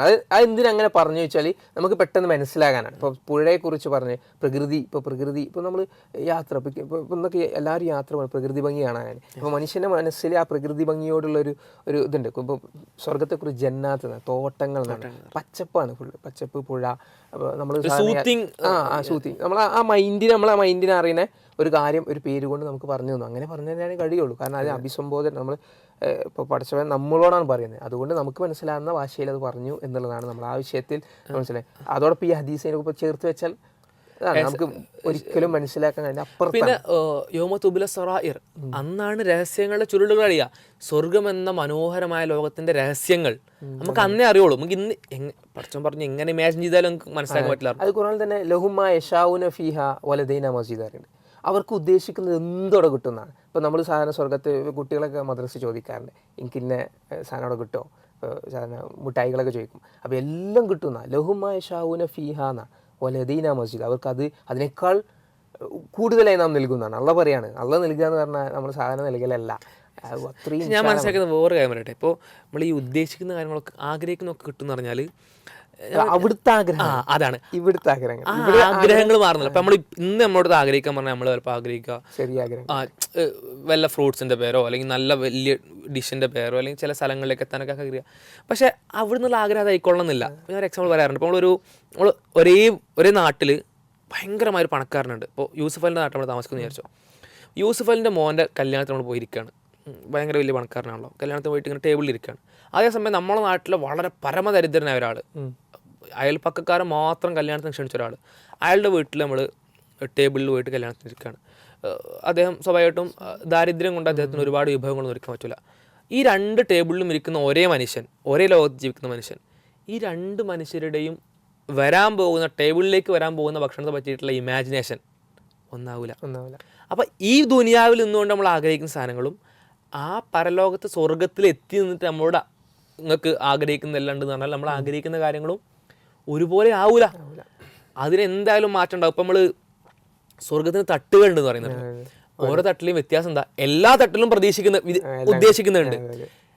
അത് എന്തിനങ്ങനെ പറഞ്ഞു വെച്ചാൽ നമുക്ക് പെട്ടെന്ന് മനസ്സിലാകാനാണ്. ഇപ്പോൾ പുഴയെക്കുറിച്ച് പറഞ്ഞ് പ്രകൃതി, ഇപ്പോൾ നമ്മൾ യാത്ര, ഇപ്പോൾ ഇന്നൊക്കെ എല്ലാവരും യാത്ര പോകും പ്രകൃതി ഭംഗി കാണാനാണ്. അപ്പോൾ മനുഷ്യൻ്റെ മനസ്സിൽ ആ പ്രകൃതി ഭംഗിയോടുള്ളൊരു ഇതുണ്ട്. ഇപ്പോൾ സ്വർഗത്തെക്കുറിച്ച് ജന്നാത്ത്, തോട്ടങ്ങൾ, പച്ചപ്പാണ്, ഫുള്ള് പച്ചപ്പ്, പുഴ. അപ്പോൾ നമ്മൾ സൂത്തിങ് നമ്മൾ ആ മൈൻഡിനെ അറിയുന്ന ഒരു കാര്യം ഒരു പേര് കൊണ്ട് നമുക്ക് പറഞ്ഞു തന്നു. അങ്ങനെ പറഞ്ഞു തരാനേ കഴിയുള്ളൂ. കാരണം അത് അഭിസംബോധന നമ്മൾ ഇപ്പോൾ പഠിച്ചവൻ നമ്മളോടാണ് പറയുന്നത്. അതുകൊണ്ട് നമുക്ക് മനസ്സിലാകുന്ന ഭാഷയിൽ അത് പറഞ്ഞു എന്നുള്ളതാണ് നമ്മൾ ആ വിഷയത്തിൽ മനസ്സിലായി. അതോടൊപ്പം ഈ ഹദീസിനെ ഇപ്പോൾ ചേർത്ത് വെച്ചാൽ നമുക്ക് ഒരിക്കലും മനസ്സിലാക്കാൻ കഴിയില്ല. അപ്പുറം പിന്നെ യൗമ തുബ്ല സറായിർ, അന്നാണ് രഹസ്യങ്ങളുടെ ചുരുളുകൾ അറിയുക. സ്വർഗം എന്ന മനോഹരമായ ലോകത്തിന്റെ രഹസ്യങ്ങൾ നമുക്ക് അന്നേ അറിയുള്ളൂ. നമുക്ക് ഇന്ന് പഠിച്ചവൻ പറഞ്ഞു എങ്ങനെ ഇമാജിൻ ചെയ്താലും നമുക്ക് മനസ്സിലാക്കാൻ പറ്റില്ല. അത് ഖുർആനിൽ തന്നെ ലഹുമ്മ യശാഉന ഫീഹ വലദൈന മസ്ജിദ് പറയുന്നുണ്ട്. അവർക്ക് ഉദ്ദേശിക്കുന്നത് എന്തോടെ കിട്ടുന്നതാണ്. ഇപ്പോൾ നമ്മൾ സാധാരണ സ്വർഗത്ത് കുട്ടികളൊക്കെ മദ്രസ ചോദിക്കാറുണ്ട്, എനിക്ക് ഇന്ന സാധനം അവിടെ കിട്ടുമോ, സാധാരണ മിഠായികളൊക്കെ ചോദിക്കും. അപ്പോൾ എല്ലാം കിട്ടുന്ന ലഹുമായ ഷാവുന ഫീഹ എന്ന വലദീന മസ്ജിദ്, അവർക്ക് അതിനേക്കാൾ കൂടുതലായി നാം നൽകുന്നതാണ്. അള്ള പറയാണ്. അള്ള നൽകുക എന്ന് പറഞ്ഞാൽ നമ്മൾ സാധനം നൽകലല്ല. അത്രയും ഞാൻ മനസ്സിലാക്കുന്ന വേറെ കാര്യം പറയട്ടെ. ഇപ്പോൾ നമ്മൾ ഈ ഉദ്ദേശിക്കുന്ന കാര്യങ്ങളൊക്കെ ആഗ്രഹിക്കുന്നൊക്കെ കിട്ടും എന്ന് പറഞ്ഞാൽ അവിടുത്തെ ആഗ്രഹം അതാണ്. ഇവിടുത്തെ ആഗ്രഹങ്ങൾ ആഗ്രഹങ്ങൾ മാറുന്നില്ല. അപ്പൊ നമ്മൾ ഇന്ന് നമ്മളോട് ആഗ്രഹിക്കാൻ പറഞ്ഞാൽ നമ്മൾ ചിലപ്പോൾ ആഗ്രഹിക്കുക ചെറിയ ആഗ്രഹം, വല്ല ഫ്രൂട്ട്സിന്റെ പേരോ അല്ലെങ്കിൽ നല്ല വലിയ ഡിഷിന്റെ പേരോ അല്ലെങ്കിൽ ചില സ്ഥലങ്ങളിലേക്ക് എത്താനൊക്കെ ആഗ്രഹിക്കുക. പക്ഷെ അവിടെ നിന്നുള്ള ആഗ്രഹം അത് ആയിക്കൊള്ളുന്നില്ല. ഞാൻ ഒരു എക്സാമ്പിൾ പറയാറുണ്ട്. ഇപ്പോൾ നമ്മൾ ഒരേ നാട്ടിൽ ഭയങ്കരമായൊരു പണക്കാരനുണ്ട്. ഇപ്പോൾ യൂസുഫ് അലിൻ്റെ നാട്ടിൽ നമ്മൾ താമസിക്കുന്നു വിചാരിച്ചോ. യൂസുഫ് അലിൻ്റെ മോൻ്റെ കല്യാണത്തിന് നമ്മൾ പോയിരിക്കുകയാണ്. ഭയങ്കര വലിയ പണക്കാരനാണല്ലോ. കല്യാണത്തിന് പോയിട്ട് ഇങ്ങനെ ടേബിളിൽ ഇരിക്കുകയാണ്. അതേസമയം നമ്മുടെ നാട്ടിലെ വളരെ പരമദരിദ്രനായ ഒരാൾ, അയൽപ്പക്കക്കാരൻ മാത്രം കല്യാണത്തിന് ക്ഷണിച്ച ഒരാൾ, അയാളുടെ വീട്ടിൽ നമ്മൾ ടേബിളിൽ പോയിട്ട് കല്യാണത്തിന് ഇരിക്കുകയാണ്. അദ്ദേഹം സ്വാഭാവികമായിട്ടും ദാരിദ്ര്യം കൊണ്ട് അദ്ദേഹത്തിന് ഒരുപാട് വിഭവങ്ങളൊന്നും ഒരുക്കാൻ പറ്റില്ല. ഈ രണ്ട് ടേബിളിലും ഇരിക്കുന്ന ഒരേ മനുഷ്യൻ, ഒരേ ലോകത്ത് ജീവിക്കുന്ന മനുഷ്യൻ, ഈ രണ്ട് മനുഷ്യരുടെയും ടേബിളിലേക്ക് വരാൻ പോകുന്ന ഭക്ഷണത്തെ പറ്റിയിട്ടുള്ള ഇമാജിനേഷൻ ഒന്നാവില്ല. അപ്പം ഈ ദുനിയാവിൽ നിന്നുകൊണ്ട് നമ്മൾ ആഗ്രഹിക്കുന്ന സാധനങ്ങളും ആ പരലോകത്ത് സ്വർഗത്തിൽ എത്തി നിന്നിട്ട് നമ്മളോട് നിങ്ങൾക്ക് ആഗ്രഹിക്കുന്നതെല്ലാം ഉണ്ടെന്ന് പറഞ്ഞാൽ നമ്മൾ ആഗ്രഹിക്കുന്ന കാര്യങ്ങളും ഒരുപോലെ ആവൂല. അതിനെന്തായാലും മാറ്റം ഉണ്ടാവും. ഇപ്പം നമ്മൾ സ്വർഗത്തിന് തട്ടുകളുണ്ടെന്ന് പറയുന്നത്, ഓരോ തട്ടിലും വ്യത്യാസം എന്താ? എല്ലാ തട്ടിലും ഉദ്ദേശിക്കുന്നുണ്ട്.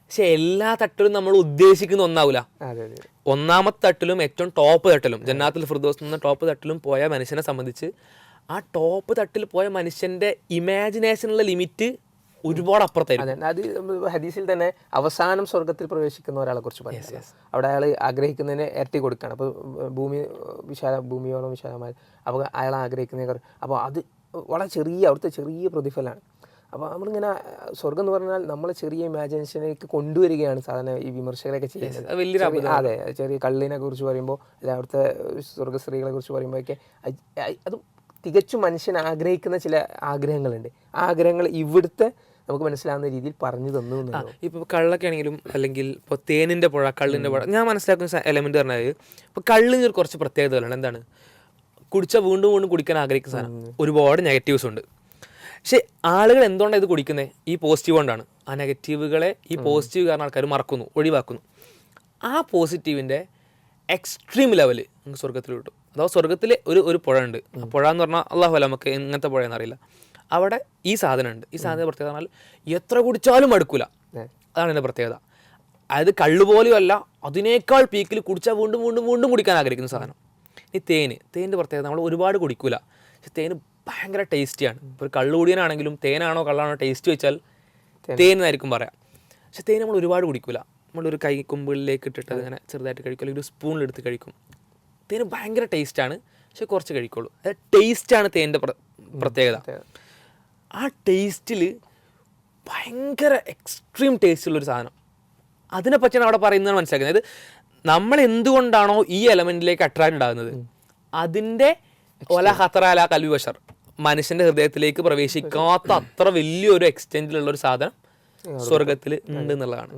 പക്ഷെ എല്ലാ തട്ടിലും നമ്മൾ ഉദ്ദേശിക്കുന്ന ഒന്നാവൂല. ഒന്നാമത്തെ തട്ടിലും ഏറ്റവും ടോപ്പ് തട്ടിലും ജന്നാത്തുൽ ഫിർദൗസ് എന്ന ടോപ്പ് തട്ടിലും പോയ മനുഷ്യനെ സംബന്ധിച്ച് ആ ടോപ്പ് തട്ടിൽ പോയ മനുഷ്യന്റെ ഇമാജിനേഷനുള്ള ലിമിറ്റ് ഒരുപാട് അപ്പുറത്തായിരുന്നു. അത് ഹദീസിൽ തന്നെ അവസാനം സ്വർഗത്തിൽ പ്രവേശിക്കുന്ന ഒരാളെ കുറിച്ച് പറയാം. അവിടെ അയാൾ ആഗ്രഹിക്കുന്നതിന് ഇരട്ടി കൊടുക്കുകയാണ്. അപ്പോൾ ഭൂമിയോളം വിശാലമായി അപ്പോൾ അയാൾ ആഗ്രഹിക്കുന്ന, അപ്പോൾ അത് വളരെ അവിടുത്തെ ചെറിയ പ്രതിഫലമാണ്. അപ്പോൾ നമ്മളിങ്ങനെ സ്വർഗം എന്ന് പറഞ്ഞാൽ നമ്മളെ ചെറിയ ഇമാജിനേഷനിലേക്ക് കൊണ്ടുവരികയാണ് സാധാരണ ഈ വിമർശകരൊക്കെ ചെയ്യുന്നത്. അതെ, ചെറിയ കള്ളിനെ കുറിച്ച് പറയുമ്പോൾ അല്ലെ അവിടുത്തെ സ്വർഗ സ്ത്രീകളെ കുറിച്ച് പറയുമ്പോഴൊക്കെ അതും തികച്ചും മനുഷ്യൻ ആഗ്രഹിക്കുന്ന ചില ആഗ്രഹങ്ങളുണ്ട്. ആ ആഗ്രഹങ്ങൾ ഇവിടുത്തെ നമുക്ക് മനസ്സിലാവുന്ന രീതിയിൽ പറഞ്ഞു തന്നു. ഇപ്പോൾ കള്ളൊക്കെ ആണെങ്കിലും അല്ലെങ്കിൽ ഇപ്പോൾ തേനിൻ്റെ പുഴ, കള്ളിൻ്റെ പുഴ, ഞാൻ മനസ്സിലാക്കുന്ന എലമെന്റ് പറഞ്ഞാൽ ഇപ്പോൾ കള്ളിന് കുറച്ച് പ്രത്യേകതകളുണ്ട്. എന്താണ്? കുടിച്ചാൽ വീണ്ടും വീണ്ടും കുടിക്കാൻ ആഗ്രഹിക്കുന്ന സാധനം. ഒരുപാട് നെഗറ്റീവ്സ് ഉണ്ട്. പക്ഷെ ആളുകൾ എന്തുകൊണ്ടാണ് ഇത് കുടിക്കുന്നത്? ഈ പോസിറ്റീവ് കൊണ്ടാണ്. ആ നെഗറ്റീവുകളെ ഈ പോസിറ്റീവ് കാരണം ആൾക്കാർ മറക്കുന്നു, ഒഴിവാക്കുന്നു. ആ പോസിറ്റീവിൻ്റെ എക്സ്ട്രീം ലെവല് നമുക്ക് സ്വർഗത്തിൽ കിട്ടും. അഥവാ സ്വർഗത്തിൽ ഒരു പുഴ ഉണ്ട്. ആ പുഴ എന്ന് പറഞ്ഞാൽ അള്ളാഹു അല്ല, നമുക്ക് എങ്ങനത്തെ പുഴയെന്ന് അറിയില്ല. അവിടെ ഈ സാധനം ഉണ്ട്. ഈ സാധനം പ്രത്യേകത പറഞ്ഞാൽ എത്ര കുടിച്ചാലും മടുക്കൂല. അതാണ് എൻ്റെ പ്രത്യേകത. അതായത് കള്ളുപോലെയും അല്ല, അതിനേക്കാൾ പീക്കിൽ കുടിച്ചാൽ വീണ്ടും വീണ്ടും വീണ്ടും കുടിക്കാൻ ആഗ്രഹിക്കുന്ന സാധനം. ഈ തേനിൻ്റെ പ്രത്യേകത നമ്മൾ ഒരുപാട് കുടിക്കൂല, പക്ഷെ തേന് ഭയങ്കര ടേസ്റ്റിയാണ്. ഇപ്പോൾ ഒരു കള്ളുകൂടിയനാണെങ്കിലും തേനാണോ കള്ളാണോ ടേസ്റ്റ് വെച്ചാൽ തേനായിരിക്കും പറയാം. പക്ഷെ തേൻ നമ്മൾ ഒരുപാട് കുടിക്കൂല. നമ്മളൊരു കൈ കുമ്പിളിലേക്ക് ഇട്ടിട്ട് അതിങ്ങനെ ചെറുതായിട്ട് കഴിക്കും, അല്ലെങ്കിൽ ഒരു സ്പൂണിലെടുത്ത് കഴിക്കും. തേന് ഭയങ്കര ടേസ്റ്റാണ്, പക്ഷെ കുറച്ച് കഴിക്കുള്ളൂ. അത് ടേസ്റ്റാണ് തേൻ്റെ പ്രത്യേകത. ആ ടേസ്റ്റിൽ ഭയങ്കര എക്സ്ട്രീം ടേസ്റ്റുള്ളൊരു സാധനം, അതിനെപ്പറ്റിയാണ് അവിടെ പറയുന്നതാണ് മനസ്സിലാക്കുന്നത്. അതായത് നമ്മൾ എന്തുകൊണ്ടാണോ ഈ എലമെൻറ്റിലേക്ക് അട്രാക്റ്റഡ് ആകുന്നത്, അതിൻ്റെ ഒല ഹത്തറാല കൽവി ബഷർ, മനുഷ്യൻ്റെ ഹൃദയത്തിലേക്ക് പ്രവേശിക്കാത്ത അത്ര വലിയൊരു എക്സ്റ്റെൻറ്റിലുള്ളൊരു സാധനം സ്വർഗത്തിൽ ഉണ്ട് എന്നുള്ളതാണ്.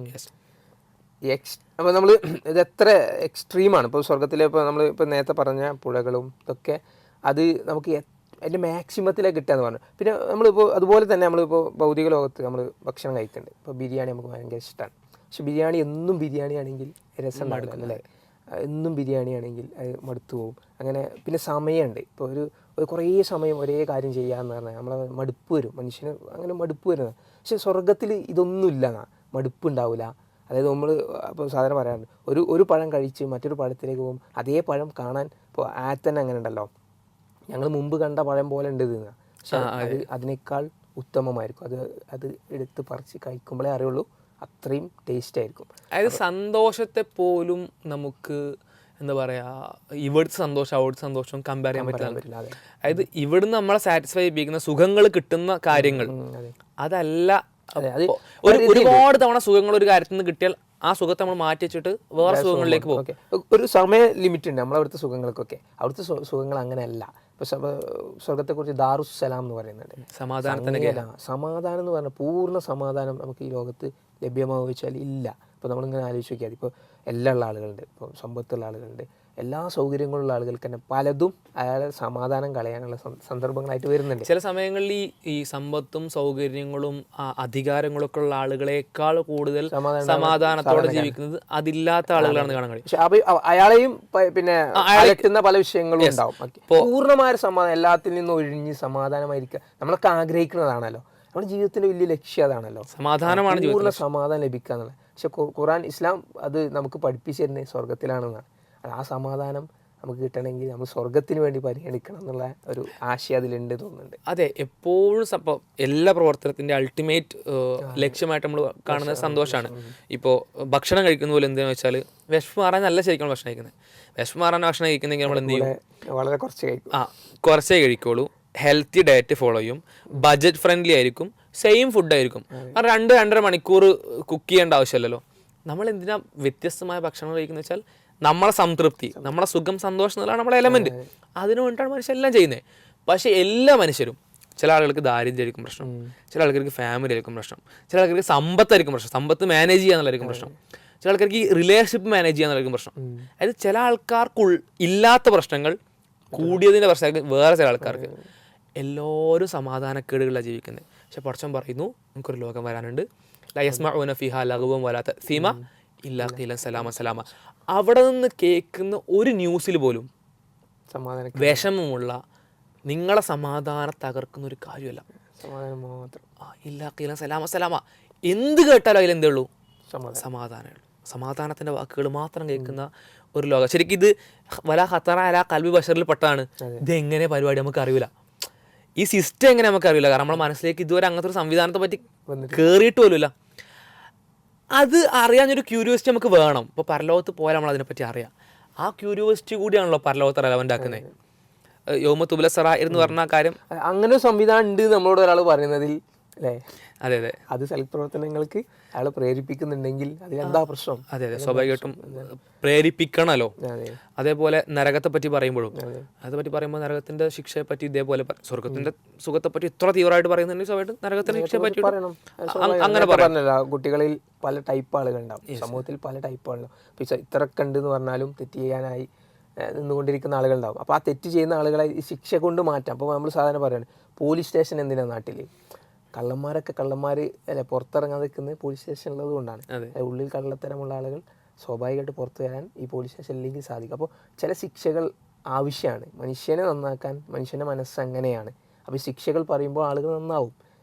അപ്പോൾ നമ്മൾ ഇത് എത്ര എക്സ്ട്രീമാണ്. ഇപ്പോൾ സ്വർഗത്തിലെ ഇപ്പോൾ നമ്മൾ ഇപ്പോൾ നേരത്തെ പറഞ്ഞ പുഴകളും ഇതൊക്കെ അത് നമുക്ക് അതിൻ്റെ മാക്സിമത്തിലേക്ക് കിട്ടുക എന്ന് പറഞ്ഞു. പിന്നെ നമ്മളിപ്പോൾ അതുപോലെ തന്നെ നമ്മളിപ്പോൾ ഭൗതിക ലോകത്ത് നമ്മൾ ഭക്ഷണം കഴിക്കുന്നുണ്ട്. ഇപ്പോൾ ബിരിയാണി നമുക്ക് ഭയങ്കര ഇഷ്ടമാണ്. പക്ഷെ ബിരിയാണി എന്നും ബിരിയാണി ആണെങ്കിൽ രസം ഉണ്ടാവില്ല അല്ലേ? എന്നും ബിരിയാണി ആണെങ്കിൽ അത് മടുത്തു പോകും. അങ്ങനെ പിന്നെ സമയമുണ്ട്. ഇപ്പോൾ ഒരു കുറേ സമയം ഒരേ കാര്യം ചെയ്യാമെന്ന് പറഞ്ഞാൽ നമ്മളെ മടുപ്പ് വരും, മനുഷ്യന് അങ്ങനെ മടുപ്പ് വരുന്നത്. പക്ഷെ സ്വർഗത്തിൽ ഇതൊന്നുമില്ല, മടുപ്പ് ഉണ്ടാവില്ല. അതായത് നമ്മൾ ഇപ്പോൾ സാധാരണ പറയാറുണ്ട്, ഒരു പഴം കഴിച്ച് മറ്റൊരു പഴത്തിലേക്ക് പോകും, അതേ പഴം കാണാൻ ഇപ്പോൾ തന്നെ അങ്ങനെ ഉണ്ടല്ലോ, ഞങ്ങൾ മുമ്പ് കണ്ട പഴം പോലെ ഉണ്ട് ഇത്. പക്ഷെ അതിനേക്കാൾ ഉത്തമമായിരിക്കും. അത് എടുത്ത് പറിച്ച് കഴിക്കുമ്പോഴേ അറിയുള്ളൂ അത്രയും ടേസ്റ്റ് ആയിരിക്കും. അതായത് സന്തോഷത്തെ പോലും നമുക്ക് എന്താ പറയുക, ഇവിടുത്തെ സന്തോഷം അവിടുത്തെ സന്തോഷം കമ്പയർ ചെയ്യാൻ പറ്റില്ല. അതായത് ഇവിടുന്ന് നമ്മളെ സാറ്റിസ്ഫൈ ചെയ്യിപ്പിക്കുന്ന സുഖങ്ങൾ കിട്ടുന്ന കാര്യങ്ങൾ അതല്ല. ഒരുപാട് തവണ സുഖങ്ങൾ ഒരു കാര്യത്തിൽ നിന്ന് കിട്ടിയാൽ ആ സുഖത്തെ നമ്മൾ മാറ്റി വെച്ചിട്ട് വേറെ സുഖങ്ങളിലേക്ക് പോകും. ഒരു സമയ ലിമിറ്റ് ഉണ്ട് നമ്മളവിടുത്തെ സുഖങ്ങൾക്കൊക്കെ. അവിടുത്തെ സുഖങ്ങൾ അങ്ങനെയല്ല. ഇപ്പോൾ സ്വർഗത്തെക്കുറിച്ച് ദാറുസ്സലാം എന്ന് പറയുന്നുണ്ട്, സമാധാനം എന്ന് പറഞ്ഞാൽ പൂർണ്ണ സമാധാനം നമുക്ക് ഈ ലോകത്ത് ലഭ്യമാവുക വെച്ചാൽ ഇല്ല. ഇപ്പോൾ നമ്മളിങ്ങനെ ആലോചിച്ച് നോക്കിയാൽ ഇപ്പോൾ എല്ലാം ഉള്ള ആളുകളുണ്ട്, ഇപ്പോൾ സമ്പത്തുള്ള ആളുകളുണ്ട്, എല്ലാ സൗകര്യങ്ങളുള്ള ആളുകൾക്ക് തന്നെ പലതും അയാളെ സമാധാനം കളയാനുള്ള സന്ദർഭങ്ങളായിട്ട് വരുന്നുണ്ട്. ചില സമയങ്ങളിൽ ഈ സമ്പത്തും സൗകര്യങ്ങളും അധികാരങ്ങളും ഒക്കെ ഉള്ള ആളുകളെക്കാൾ കൂടുതൽ സമാധാനത്തോടെ ജീവിക്കുന്നത് അതില്ലാത്ത ആളുകളാണ് കാണാൻ കഴിയും. പക്ഷെ അയാളെയും പിന്നെ അലട്ടുന്ന പല വിഷയങ്ങളും ഉണ്ടാവും. പൂർണ്ണമായ സമാധാനം, എല്ലാത്തിൽ നിന്നും ഒഴിഞ്ഞ് സമാധാനമായിരിക്കുക നമ്മളൊക്കെ ആഗ്രഹിക്കുന്നതാണല്ലോ. നമ്മുടെ ജീവിതത്തിന്റെ വലിയ ലക്ഷ്യം അതാണല്ലോ, സമാധാനമാണ്, പൂർണ്ണ സമാധാനം ലഭിക്കുക എന്നുള്ളത്. പക്ഷെ ഖുർആൻ ഇസ്ലാം അത് നമുക്ക് പഠിപ്പിച്ചു തരുന്നത് സ്വർഗത്തിലാണെന്നാണ്. ആ സമാധാനം നമുക്ക് കിട്ടണമെങ്കിൽ നമ്മൾ സ്വർഗത്തിന് വേണ്ടി പരിഗണിക്കണം എന്നുള്ള ഒരു ആശയം അതിലുണ്ട് തോന്നുന്നുണ്ട്. അതെ, എപ്പോഴും എല്ലാ പ്രവർത്തനത്തിൻ്റെ അൾട്ടിമേറ്റ് ലക്ഷ്യമായിട്ട് നമ്മൾ കാണുന്നത് സന്തോഷമാണ്. ഇപ്പോൾ ഭക്ഷണം കഴിക്കുന്ന പോലെ എന്തെന്ന് വെച്ചാൽ വിശപ്പ് മാറാൻ നല്ല ശരിക്കും ഭക്ഷണം കഴിക്കുന്നത്. വിശപ്പ് മാറാൻ ഭക്ഷണം കഴിക്കുന്നെങ്കിൽ നമ്മൾ എന്ത് ചെയ്യും? വളരെ കുറച്ച് കഴിക്കും. കുറച്ചേ കഴിക്കുള്ളൂ. ഹെൽത്തി ഡയറ്റ് ഫോളോ ചെയ്യും, ബഡ്ജറ്റ് ഫ്രണ്ട്ലി ആയിരിക്കും, സെയിം ഫുഡായിരിക്കും. 2-2.5 മണിക്കൂർ കുക്ക് ചെയ്യേണ്ട ആവശ്യമില്ലല്ലോ. നമ്മൾ എന്തിനാ വ്യത്യസ്തമായ ഭക്ഷണം കഴിക്കുന്നത് വെച്ചാൽ നമ്മളെ സംതൃപ്തി, നമ്മളെ സുഖം, സന്തോഷം എന്നുള്ളതാണ് നമ്മളെ എലമെൻറ്റ്. അതിനു വേണ്ടിയിട്ടാണ് മനുഷ്യരെല്ലാം ചെയ്യുന്നത്. പക്ഷേ എല്ലാ മനുഷ്യരും, ചില ആളുകൾക്ക് ദാരിദ്ര്യമായിരിക്കും പ്രശ്നം, ചില ആൾക്കാർക്ക് ഫാമിലി ആയിരിക്കും പ്രശ്നം, ചില ആൾക്കാർക്ക് സമ്പത്തായിരിക്കും പ്രശ്നം, സമ്പത്ത് മാനേജ് ചെയ്യാന്നുള്ളതായിരിക്കും പ്രശ്നം, ചില ആൾക്കാർക്ക് ഈ റിലേഷൻഷിപ്പ് മാനേജ് ചെയ്യാന്നുള്ളതായിരിക്കും പ്രശ്നം. അതായത് ചില ആൾക്കാർക്ക് ഇല്ലാത്ത പ്രശ്നങ്ങൾ കൂടിയതിൻ്റെ പ്രശ്നമായിരിക്കും വേറെ ചില ആൾക്കാർക്ക്. എല്ലാവരും സമാധാനക്കേടുകളിലാണ് ജീവിക്കുന്നത്. പക്ഷെ പടച്ചോൻ പറയുന്നു നമുക്കൊരു ലോകം വരാനുണ്ട്, ലാ യസ്മഊന ഫീഹാ ലഗ്വൻ വലാ തഅ്സീമ ഇല്ലാ ഖീലൻ സലാമ സലാമ. അവിടെ നിന്ന് കേൾക്കുന്ന ഒരു ന്യൂസിൽ പോലും വിഷമമുള്ള, നിങ്ങളെ സമാധാനം തകർക്കുന്ന ഒരു കാര്യമല്ല. ഇല്ലാ ഖീലൻ സലാമ സലാമ. എന്ത് കേട്ടാലും അതിലെന്തേ ഉള്ളൂ? സമാധാനമേ ഉള്ളൂ. സമാധാനത്തിൻ്റെ വാക്കുകൾ മാത്രം കേൾക്കുന്ന ഒരു ലോകം. ശരിക്കും ഇത് വലാ ഖത്തറ അലാ ഖൽബി ബശറിൽ പെട്ടതാണ്. ഇതെങ്ങനെ പരിപാടി നമുക്ക് അറിയില്ല, ഈ സിസ്റ്റം എങ്ങനെ നമുക്ക് അറിയില്ല. കാരണം നമ്മുടെ മനസ്സിലേക്ക് ഇതുവരെ അങ്ങനത്തെ ഒരു സംവിധാനത്തെ പറ്റി കയറിയിട്ട് പോലുമില്ല. അത് അറിയാനൊരു ക്യൂരിയോസിറ്റി നമുക്ക് വേണം. ഇപ്പോൾ പരലോകത്ത് പോയാൽ നമ്മൾ അതിനെപ്പറ്റി അറിയാം. ആ ക്യൂരിയോസിറ്റി കൂടിയാണല്ലോ പരലോകത്തെ റെലവൻ്റ് ആക്കുന്നത്. യൗമ തുബ്ല സറായിർ എന്ന് പറഞ്ഞ കാര്യം, അങ്ങനെ ഒരു സംവിധാനം ഉണ്ട് നമ്മളോട് ഒരാൾ പറയുന്നതിൽ അല്ലേ? അതെ അതെ, അത് സൽപ്രവർത്തനങ്ങൾക്ക് അയാൾ പ്രേരിപ്പിക്കുന്നുണ്ടെങ്കിൽ അതിലെന്താ പ്രശ്നം? അതെ അതെ, സ്വാഭാവികമായിട്ടും പ്രേരിപ്പിക്കണമല്ലോ. അതേപോലെ നരകത്തെ പറ്റി പറയുമ്പോഴും, അതേപറ്റി പറയുമ്പോൾ നരകത്തിന്റെ ശിക്ഷയെ പറ്റി ഇതേപോലെ, സ്വർഗത്തിന്റെ സുഖത്തെ പറ്റി ഇത്ര തീവ്രമായിട്ട് പറയുന്നുണ്ടെങ്കിൽ സ്വാഭാവികമായിട്ടും നരകത്തിന്റെ ശിക്ഷയെ പറ്റി അങ്ങനെ പറഞ്ഞല്ലോ. കുട്ടികളിൽ പല ടൈപ്പ് ആളുകളുണ്ടാവും, സമൂഹത്തിൽ പല ടൈപ്പ് ആളുണ്ടാവും. ഇത്രയൊക്കെ ഉണ്ട് എന്ന് പറഞ്ഞാലും തെറ്റ് ചെയ്യാനായി നിന്നുകൊണ്ടിരിക്കുന്ന ആളുകളുണ്ടാവും. അപ്പോൾ ആ തെറ്റ് ചെയ്യുന്ന ആളുകളെ ഈ ശിക്ഷ കൊണ്ട് മാറ്റാം. അപ്പോൾ നമ്മൾ സാധാരണ പറയുന്നത് പോലീസ് സ്റ്റേഷൻ എന്തിനാണ് നാട്ടിൽ? കള്ളന്മാരൊക്കെ കള്ളന്മാർ അല്ലെ പുറത്തിറങ്ങാതെ നിൽക്കുന്നത് പോലീസ് സ്റ്റേഷൻ ഉള്ളത് കൊണ്ടാണ്. ഉള്ളിൽ കള്ളത്തരമുള്ള ആളുകൾ സ്വാഭാവികമായിട്ട് പുറത്തു വരാൻ ഈ പോലീസ് സ്റ്റേഷനിലേക്ക് സാധിക്കും. അപ്പോൾ ചില ശിക്ഷകൾ ആവശ്യമാണ് മനുഷ്യനെ നന്നാക്കാൻ. മനുഷ്യൻ്റെ മനസ്സ് അങ്ങനെയാണ്. അപ്പോൾ ഈ ശിക്ഷകൾ പറയുമ്പോൾ ആളുകൾ നന്നാവും.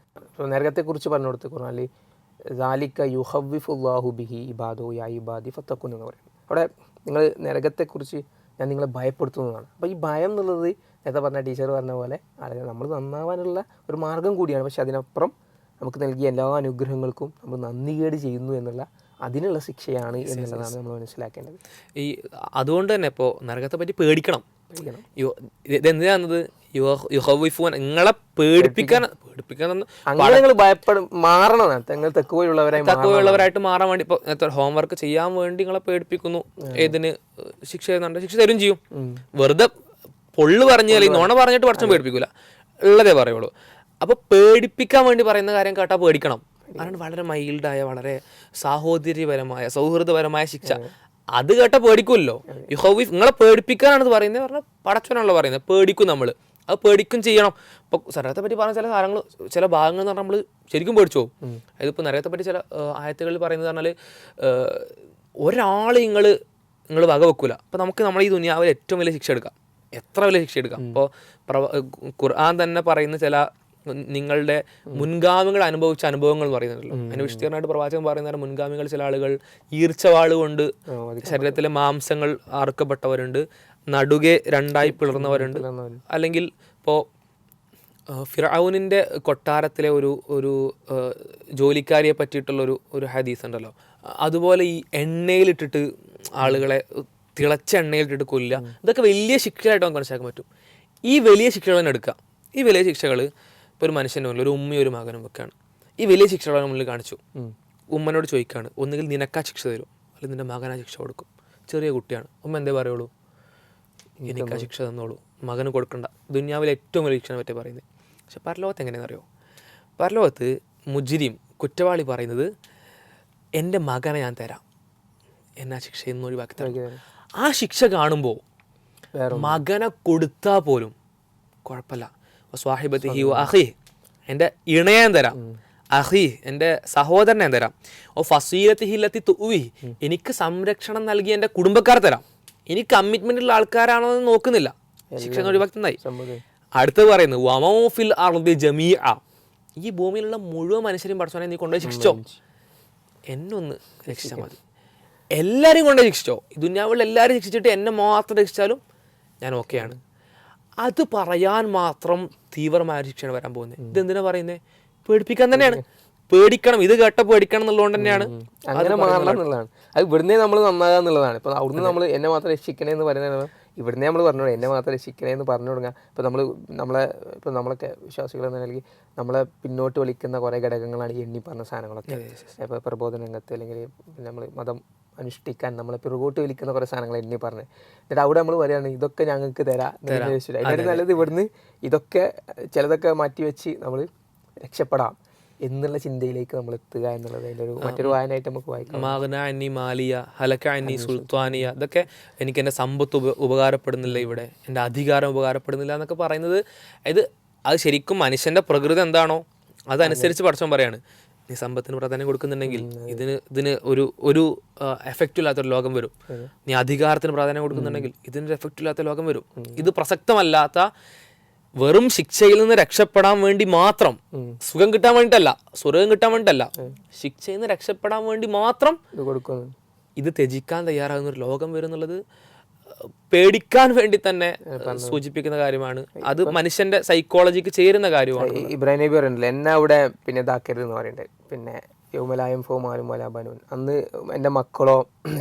ഇപ്പോൾ നരകത്തെക്കുറിച്ച് പറഞ്ഞു കൊടുത്ത് ഖുർആനിൽ ദാലിക യുഖവ്വിഫുല്ലാഹു ബിഹി ഇബാദു യാ ഇബാദി ഫത്തഖൂൻ എന്ന് പറയും. അവിടെ നിങ്ങൾ നരകത്തെക്കുറിച്ച് ഞാൻ നിങ്ങളെ ഭയപ്പെടുത്തുന്നതാണ്. അപ്പോൾ ഈ ഭയം എന്നുള്ളത് നേരത്തെ പറഞ്ഞ ടീച്ചർ പറഞ്ഞ പോലെ ആളുകൾ നമ്മൾ നന്നാവാനുള്ള ഒരു മാർഗം കൂടിയാണ്. പക്ഷെ അതിനപ്പുറം നമുക്ക് നൽകിയ എല്ലാ അനുഗ്രഹങ്ങൾക്കും നമ്മൾ നന്ദികേട് ചെയ്യുന്നു എന്നുള്ള അതിനുള്ള ശിക്ഷയാണ് എന്നുള്ളതാണ് നമ്മൾ മനസ്സിലാക്കേണ്ടത്. അതുകൊണ്ട് തന്നെ ഇപ്പോൾ നരകത്തെ പറ്റി പേടിക്കണം. ഇതെന്തിനാന്നത്? നിങ്ങളെ പേടിപ്പിക്കാൻ തക്കവയുള്ളവരായിട്ട് മാറാൻ വേണ്ടി. ഇപ്പോൾ ഹോംവർക്ക് ചെയ്യാൻ വേണ്ടി നിങ്ങളെ പേടിപ്പിക്കുന്നു. ഏതിന്? ശിക്ഷ ശിക്ഷ തരും ചെയ്യും. വെറുതെ പൊള്ളു പറഞ്ഞാൽ നോണ പറഞ്ഞിട്ട് കുറച്ചും പേടിപ്പിക്കൂല, ഉള്ളതേ പറയുള്ളൂ. അപ്പോൾ പേടിപ്പിക്കാൻ വേണ്ടി പറയുന്ന കാര്യം കേട്ടാൽ പേടിക്കണം. അതാണ് വളരെ മൈൽഡായ, വളരെ സാഹോദര്യപരമായ, സൗഹൃദപരമായ ശിക്ഷ. അത് കേട്ടാൽ പേടിക്കുമല്ലോ. യുഹവ്വിഫ് നിങ്ങളെ പേടിപ്പിക്കാനാണ് പറയുന്നത്. പറഞ്ഞാൽ പടച്ചവനാണല്ലോ പറയുന്നത്. പേടിക്കും, നമ്മൾ അത് പേടിക്കും ചെയ്യണം. ഇപ്പോൾ നരകത്തെ പറ്റി പറഞ്ഞ ചില കാര്യങ്ങൾ, ചില ഭാഗങ്ങൾ എന്ന് പറഞ്ഞാൽ നമ്മൾ ശരിക്കും പേടിച്ചു പോകും. അതിപ്പോൾ നരകത്തെ പറ്റി ചില ആയത്തുകളിൽ പറയുന്നത് പറഞ്ഞാൽ ഒരാൾ നിങ്ങൾ നിങ്ങൾ വകവെക്കൂല. അപ്പോൾ നമുക്ക് നമ്മൾ ഈ ദുനിയാവിൽ ഏറ്റവും വലിയ ശിക്ഷ എടുക്കാം, എത്ര വലിയ ശിക്ഷ എടുക്കാം. ഇപ്പോൾ ഖുർആൻ തന്നെ പറയുന്ന ചില നിങ്ങളുടെ മുൻഗാമികൾ അനുഭവിച്ച അനുഭവങ്ങൾ എന്ന് പറയുന്നുണ്ടല്ലോ, അതിന് വിശദീകരണമായിട്ട് പ്രവാചകൻ പറയുന്ന മുൻഗാമികൾ ചില ആളുകൾ ഈർച്ചവാള് കൊണ്ട് ശരീരത്തിലെ മാംസങ്ങൾ അറുക്കപ്പെട്ടവരുണ്ട്, നടുകെ രണ്ടായി പിളർന്നവരുണ്ട്. അല്ലെങ്കിൽ ഇപ്പോൾ ഫിർഔനിൻ്റെ കൊട്ടാരത്തിലെ ഒരു ജോലിക്കാരിയെ പറ്റിയിട്ടുള്ളൊരു ഹദീസ് ഉണ്ടല്ലോ, അതുപോലെ ഈ എണ്ണയിലിട്ടിട്ട് ആളുകളെ തിളച്ച എണ്ണയിലിട്ടിട്ട് കൊല്ലുക, ഇതൊക്കെ വലിയ ശിക്ഷയായിട്ട് നമുക്ക് മനസ്സിലാക്കാൻ പറ്റും. ഈ വലിയ ശിക്ഷകൾ തന്നെ എടുക്കുക. ഈ വലിയ ശിക്ഷകൾ ഇപ്പോൾ ഒരു മനുഷ്യൻ്റെ മുന്നിൽ ഒരു ഉമ്മയും ഒരു മകനും വെക്കുകയാണ്. ഈ വലിയ ശിക്ഷകൾ മുന്നിൽ കാണിച്ചു, ഉമ്മനോട് ചോദിക്കുകയാണ്, ഒന്നുകിൽ നിനക്കാ ശിക്ഷ തരും അല്ലെങ്കിൽ നിൻ്റെ മകനാ ശിക്ഷ കൊടുക്കും. ചെറിയ കുട്ടിയാണ്, ഉമ്മ എന്തേ പറയുള്ളൂ, എനിക്കാ ശിക്ഷ തന്നോളൂ, മകന് കൊടുക്കണ്ട. ദുനിയാവിലെ ഏറ്റവും വലിയ ശിക്ഷനെ പറ്റി പറയുന്നത്. പക്ഷെ പരലോകത്ത് എങ്ങനെയാണെന്നറിയോ, പരലോകത്ത് മുജ്രിം കുറ്റവാളി പറയുന്നത് എൻ്റെ മകനെ ഞാൻ തരാം, എന്നാ ശിക്ഷ എന്ന് ഒഴിവാക്കി തരാം. ആ ശിക്ഷ കാണുമ്പോൾ മകനെ കൊടുത്താൽ പോലും കുഴപ്പമില്ല. സ്വാഹിബത്തി ഹി അഹി, എൻ്റെ ഇണയെ തരാം, അഹി എൻ്റെ സഹോദരനെ തരാം, ഓ ഫസീലത്തി ഹില്ലത്തി തുവി, എനിക്ക് സംരക്ഷണം നൽകി എൻ്റെ കുടുംബക്കാരെ തരാം. ഇനി കമ്മിറ്റ്മെൻ്റ് ഉള്ള ആൾക്കാരാണോ എന്ന് നോക്കുന്നില്ല, ശിക്ഷ ഒഴിവാക്കുന്നതായി. അടുത്ത് പറയുന്നത് വമോഫിൽ അർദി ജമീഅ, ഈ ഭൂമിയിലുള്ള മുഴുവൻ മനുഷ്യരെയും പഠിച്ചോനെ നീ കൊണ്ടുപോയി ശിക്ഷിച്ചോ, എന്നൊന്ന് രക്ഷിച്ചാൽ മതി. എല്ലാവരെയും കൊണ്ടുപോയി ശിക്ഷിച്ചോ, ഈ ദുനിയാവിൽ എല്ലാവരും ശിക്ഷിച്ചിട്ട് എന്നെ മാത്രം രക്ഷിച്ചാലും ഞാൻ ഓക്കെയാണ്. അത് പറയാൻ മാത്രം തീവ്രമായ ശിക്ഷയാണ് വരാൻ പോകുന്നത്. ഇതെന്തിനാ പറയുന്നത്? പേടിപ്പിക്കാൻ തന്നെയാണ്. പേടിക്കണം, ഇത് കേട്ട പേടിക്കണം എന്നുള്ളതുകൊണ്ട് തന്നെയാണ് അങ്ങനെ മാറണം എന്നുള്ളതാണ്. അത് ഇവിടുന്നേ നമ്മൾ നന്നാകുക എന്നുള്ളതാണ്. ഇപ്പം അവിടുന്ന് നമ്മൾ എന്നെ മാത്രം രക്ഷിക്കണേ എന്ന് പറയുന്നത് ഇവിടുന്നേ നമ്മൾ പറഞ്ഞു എന്നെ മാത്രം രക്ഷിക്കണേ എന്ന് പറഞ്ഞു തുടങ്ങുക. ഇപ്പം നമ്മളൊക്കെ വിശ്വാസികൾ എന്ന നിലയ്ക്ക് നമ്മളെ പിന്നോട്ട് വലിക്കുന്ന കുറേ ഘടകങ്ങളാണ് ഈ എണ്ണി പറഞ്ഞ സാധനങ്ങളൊക്കെ. ഇപ്പോൾ പ്രബോധന രംഗത്ത് അല്ലെങ്കിൽ നമ്മൾ മതം അനുഷ്ഠിക്കാൻ നമ്മളെ പിറകോട്ട് വലിക്കുന്ന കുറേ സാധനങ്ങൾ എണ്ണി പറഞ്ഞത്. എന്നിട്ട് അവിടെ നമ്മൾ പറയുകയാണ് ഇതൊക്കെ ഞങ്ങൾക്ക് തരാം. അതിനായിട്ട് നല്ലത് ഇവിടുന്ന് ഇതൊക്കെ ചിലതൊക്കെ മാറ്റിവെച്ച് നമ്മൾ രക്ഷപ്പെടാം എന്നുള്ള ചിന്തയിലേക്ക് നമ്മൾ എത്തുക എന്നുള്ളത് അതിൻ്റെ ഒരു മറ്റൊരു വായനയായിട്ട് നമുക്ക് വായിക്കാം. മാഗ്ന അന്നി മാലിയ ഹലക്ക അന്നി സുൽത്താനിയ, ഇതൊക്കെ എനിക്ക് എൻ്റെ സമ്പത്ത് ഉപകാരപ്പെടുന്നില്ല, ഇവിടെ എൻ്റെ അധികാരം ഉപകാരപ്പെടുന്നില്ല എന്നൊക്കെ പറയുന്നത്. അത് ശരിക്കും മനുഷ്യൻ്റെ പ്രകൃതി എന്താണോ അതനുസരിച്ച് പഠിച്ചോൻ പറയാണ്, നീ സമ്പത്തിന് പ്രാധാന്യം കൊടുക്കുന്നുണ്ടെങ്കിൽ ഇതിന് ഒരു എഫക്റ്റ് ഇല്ലാത്തൊരു ലോകം വരും. നീ അധികാരത്തിന് പ്രാധാന്യം കൊടുക്കുന്നുണ്ടെങ്കിൽ ഇതിനൊരു എഫക്റ്റ് ഇല്ലാത്ത ലോകം വരും. ഇത് പ്രസക്തമല്ലാത്ത വെറും ശിക്ഷയിൽ നിന്ന് രക്ഷപ്പെടാൻ വേണ്ടി മാത്രം, സുഖം കിട്ടാൻ വേണ്ടിയിട്ടല്ല, സ്വർഗം കിട്ടാൻ വേണ്ടിയിട്ടല്ല, ശിക്ഷയിൽ നിന്ന് രക്ഷപ്പെടാൻ വേണ്ടി മാത്രം ഇത് ത്യജിക്കാൻ തയ്യാറാകുന്ന ഒരു ലോകം വരും എന്നുള്ളത് പേടിക്കാൻ വേണ്ടി തന്നെ സൂചിപ്പിക്കുന്ന കാര്യമാണ്. അത് മനുഷ്യന്റെ സൈക്കോളജിക്ക് ചേരുന്ന കാര്യമാണ്. ഇബ്രാഹിം നബി പറയുന്നില്ല എന്നെ അവിടെ പിന്നെ ഇതാക്കരുത് എന്ന് പറയണ്ടേ, പിന്നെ യൗമലായം ഫോമാലും വലാബനൂൻ, അന്ന് എൻ്റെ മക്കളോ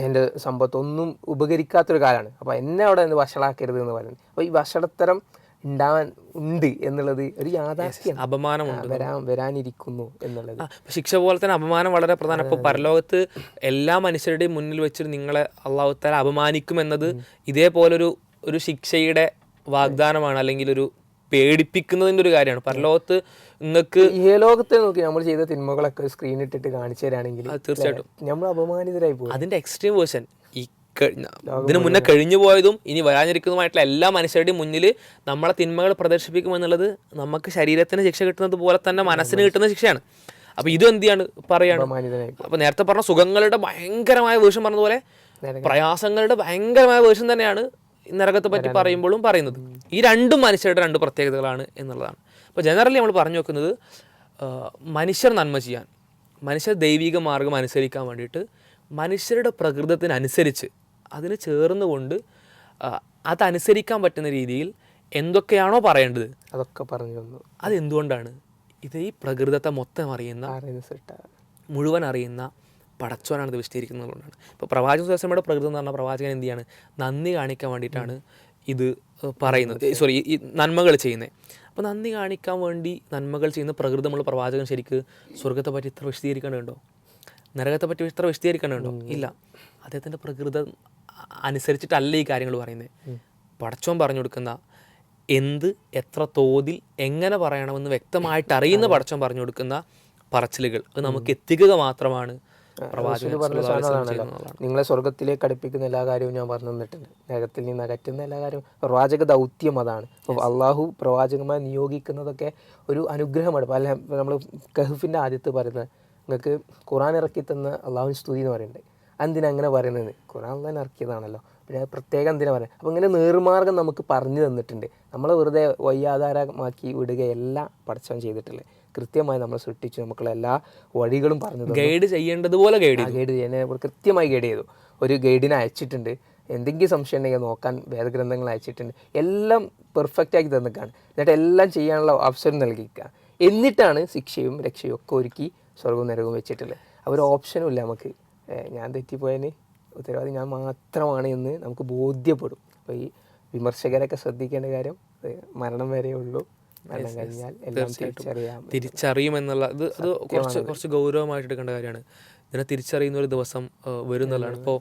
എൻ്റെ സമ്പത്തോ ഒന്നും ഉപകരിക്കാത്തൊരു കാലമാണ്. അപ്പോൾ എന്നെ അവിടെ വഷളാക്കരുത് എന്ന് പറയുന്നത്. അപ്പോൾ ഈ വഷളത്തരം ഉണ്ടാവാൻ ഉണ്ട് എന്നുള്ളത് ഒരു യാഥാർത്ഥ്യം, അപമാനമുണ്ട്, വരാനിരിക്കുന്നു എന്നുള്ളത്. ശിക്ഷ പോലെ തന്നെ അപമാനം വളരെ പ്രധാനം. ഇപ്പോൾ പരലോകത്ത് എല്ലാ മനുഷ്യരുടെയും മുന്നിൽ വെച്ചിട്ട് നിങ്ങളെ അള്ളാഹു തആല അപമാനിക്കുമെന്നത് ഇതേപോലൊരു ശിക്ഷയുടെ വാഗ്ദാനമാണ്, അല്ലെങ്കിൽ ഒരു പേടിപ്പിക്കുന്നതിൻ്റെ ഒരു കാര്യമാണ്. പരലോകത്ത് നിങ്ങൾക്ക് ഈ ലോകത്തെ നോക്കി നമ്മൾ ചെയ്ത തിന്മകളൊക്കെ സ്ക്രീൻ ഇട്ടിട്ട് കാണിച്ചു തരാണെങ്കിൽ തീർച്ചയായിട്ടും നമ്മൾ അപമാനിതരായി പോകും. അതിൻ്റെ എക്സ്ട്രീം വേർഷൻ ഇതിനു മുന്നേ കഴിഞ്ഞു പോയതും ഇനി വരാനിരിക്കുന്നതുമായിട്ടുള്ള എല്ലാ മനുഷ്യരുടെയും മുന്നിൽ നമ്മളെ തിന്മകൾ പ്രദർശിപ്പിക്കുമെന്നുള്ളത് നമുക്ക് ശരീരത്തിന് ശിക്ഷ കിട്ടുന്നത് പോലെ തന്നെ മനസ്സിന് കിട്ടുന്ന ശിക്ഷയാണ്. അപ്പോൾ ഇത് എന്ത് ചെയ്യാണ് പറയാണ്. അപ്പോൾ നേരത്തെ പറഞ്ഞ സുഖങ്ങളുടെ ഭയങ്കരമായ വേർഷൻ പറഞ്ഞതുപോലെ പ്രയാസങ്ങളുടെ ഭയങ്കരമായ വേർഷൻ തന്നെയാണ് നരകത്തെ പറ്റി പറയുമ്പോഴും പറയുന്നത്. ഈ രണ്ടും മനുഷ്യരുടെ രണ്ട് പ്രത്യേകതകളാണ് എന്നുള്ളതാണ്. അപ്പോൾ ജനറലി നമ്മൾ പറഞ്ഞു വെക്കുന്നത് മനുഷ്യർ നന്മ ചെയ്യാൻ, മനുഷ്യർ ദൈവിക മാർഗം അനുസരിക്കാൻ വേണ്ടിയിട്ട് മനുഷ്യരുടെ പ്രകൃതത്തിനനുസരിച്ച് അതിന് ചേർന്നുകൊണ്ട് അതനുസരിക്കാൻ പറ്റുന്ന രീതിയിൽ എന്തൊക്കെയാണോ പറയേണ്ടത് അതൊക്കെ പറഞ്ഞു തന്നു. അതെന്തുകൊണ്ടാണ്? ഇത് ഈ പ്രകൃതത്തെ മൊത്തം അറിയുന്ന, മുഴുവൻ അറിയുന്ന പടച്ചോനാണ് ഇത് വിശദീകരിക്കുന്നതുകൊണ്ടാണ്. ഇപ്പോൾ പ്രവാചക സ്വലമയുടെ പ്രകൃതം എന്ന് പറഞ്ഞാൽ പ്രവാചകൻ എന്ത് ചെയ്യാണ്? നന്ദി കാണിക്കാൻ വേണ്ടിയിട്ടാണ് ഇത് പറയുന്നത്, ഈ നന്മകൾ ചെയ്യുന്നത്. അപ്പോൾ നന്ദി കാണിക്കാൻ വേണ്ടി നന്മകൾ ചെയ്യുന്ന പ്രകൃതമുള്ള പ്രവാചകൻ ശരിക്ക് സ്വർഗത്തെ പറ്റി ഇത്ര വിശദീകരിക്കേണ്ടതുണ്ടോ? നരകത്തെ പറ്റി ഇത്ര വിശദീകരിക്കണുണ്ടോ? ഇല്ല. അദ്ദേഹത്തിൻ്റെ പ്രകൃതം അനുസരിച്ചിട്ടല്ല ഈ കാര്യങ്ങൾ പറയുന്നത്. പടച്ചോൻ പറഞ്ഞു കൊടുക്കുന്ന എന്ത്, എത്ര തോതിൽ, എങ്ങനെ പറയണമെന്ന് വ്യക്തമായിട്ട് അറിയുന്ന പടച്ചോൻ പറഞ്ഞു കൊടുക്കുന്ന പറച്ചിലുകൾ അത് നമുക്ക് എത്തിക്കുക മാത്രമാണ് പ്രവാചകൻ. നിങ്ങളെ സ്വർഗത്തിലേക്ക് അടുപ്പിക്കുന്ന എല്ലാ കാര്യവും ഞാൻ പറഞ്ഞു തന്നിട്ടുണ്ട്, നരകത്തിൽ നിന്ന് അകറ്റുന്ന എല്ലാ കാര്യവും. പ്രവാചക ദൗത്യം അതാണ്. അപ്പോൾ അള്ളാഹു പ്രവാചകന്മാരെ നിയോഗിക്കുന്നതൊക്കെ ഒരു അനുഗ്രഹമാണ്. പല നമ്മൾ കഹ്ഫിൻ്റെ ആദ്യത്ത് പറയുന്നത് നിങ്ങൾക്ക് ഖുർആൻ ഇറക്കി തന്ന അള്ളാഹുവിന് സ്തുതി എന്ന് പറയുന്നുണ്ട്. എന്തിനാ അങ്ങനെ പറയുന്നത്? ഖുർആൻ തന്നെ ഇറക്കിയതാണല്ലോ, പിന്നെ അത് പ്രത്യേകം എന്തിനാ പറയുന്നത്? അപ്പോൾ ഇങ്ങനെ നേർമാർഗം നമുക്ക് പറഞ്ഞു തന്നിട്ടുണ്ട്. നമ്മളെ വെറുതെ വയ്യാധാരമാക്കി വിടുകയല്ല പടച്ചവൻ ചെയ്തിട്ടുള്ളത്. കൃത്യമായി നമ്മൾ സൃഷ്ടിച്ചു, നമുക്കുള്ള എല്ലാ വഴികളും പറഞ്ഞു തന്നു. ഗൈഡ് ചെയ്യേണ്ടതുപോലെ ഗൈഡ് ചെയ്യുന്നതിനെ കൃത്യമായി ഗൈഡ് ചെയ്തു. ഒരു ഗൈഡിനെ അയച്ചിട്ടുണ്ട്, എന്തെങ്കിലും സംശയം ഉണ്ടെങ്കിൽ നോക്കാൻ വേദഗ്രന്ഥങ്ങൾ അയച്ചിട്ടുണ്ട്, എല്ലാം പെർഫെക്റ്റ് ആക്കി തന്നിക്കാണ്. എന്നിട്ട് എല്ലാം ചെയ്യാനുള്ള അവസരം നൽകിക്കുക. എന്നിട്ടാണ് ശിക്ഷയും രക്ഷയും ഒക്കെ ഒരുക്കി സ്വർഗവും നരകവും വെച്ചിട്ടുള്ളത്. അവർ ഓപ്ഷനും ഇല്ല നമുക്ക്. ഞാൻ തെറ്റിപ്പോയതിന് ഉത്തരവാദി ഞാൻ മാത്രമാണ് എന്ന് നമുക്ക് ബോധ്യപ്പെടും. അപ്പോൾ ഈ വിമർശകരൊക്കെ ശ്രദ്ധിക്കേണ്ട കാര്യം, മരണം വരെ ഉള്ളൂ, മരണം കഴിഞ്ഞാൽ എല്ലാം തിരിച്ചറിയും എന്നുള്ള അത് കുറച്ച് ഗൗരവമായിട്ട് എടുക്കേണ്ട കാര്യമാണ്. ഇതിനെ തിരിച്ചറിയുന്ന ഒരു ദിവസം വരും എന്നുള്ളതാണ്. ഇപ്പോൾ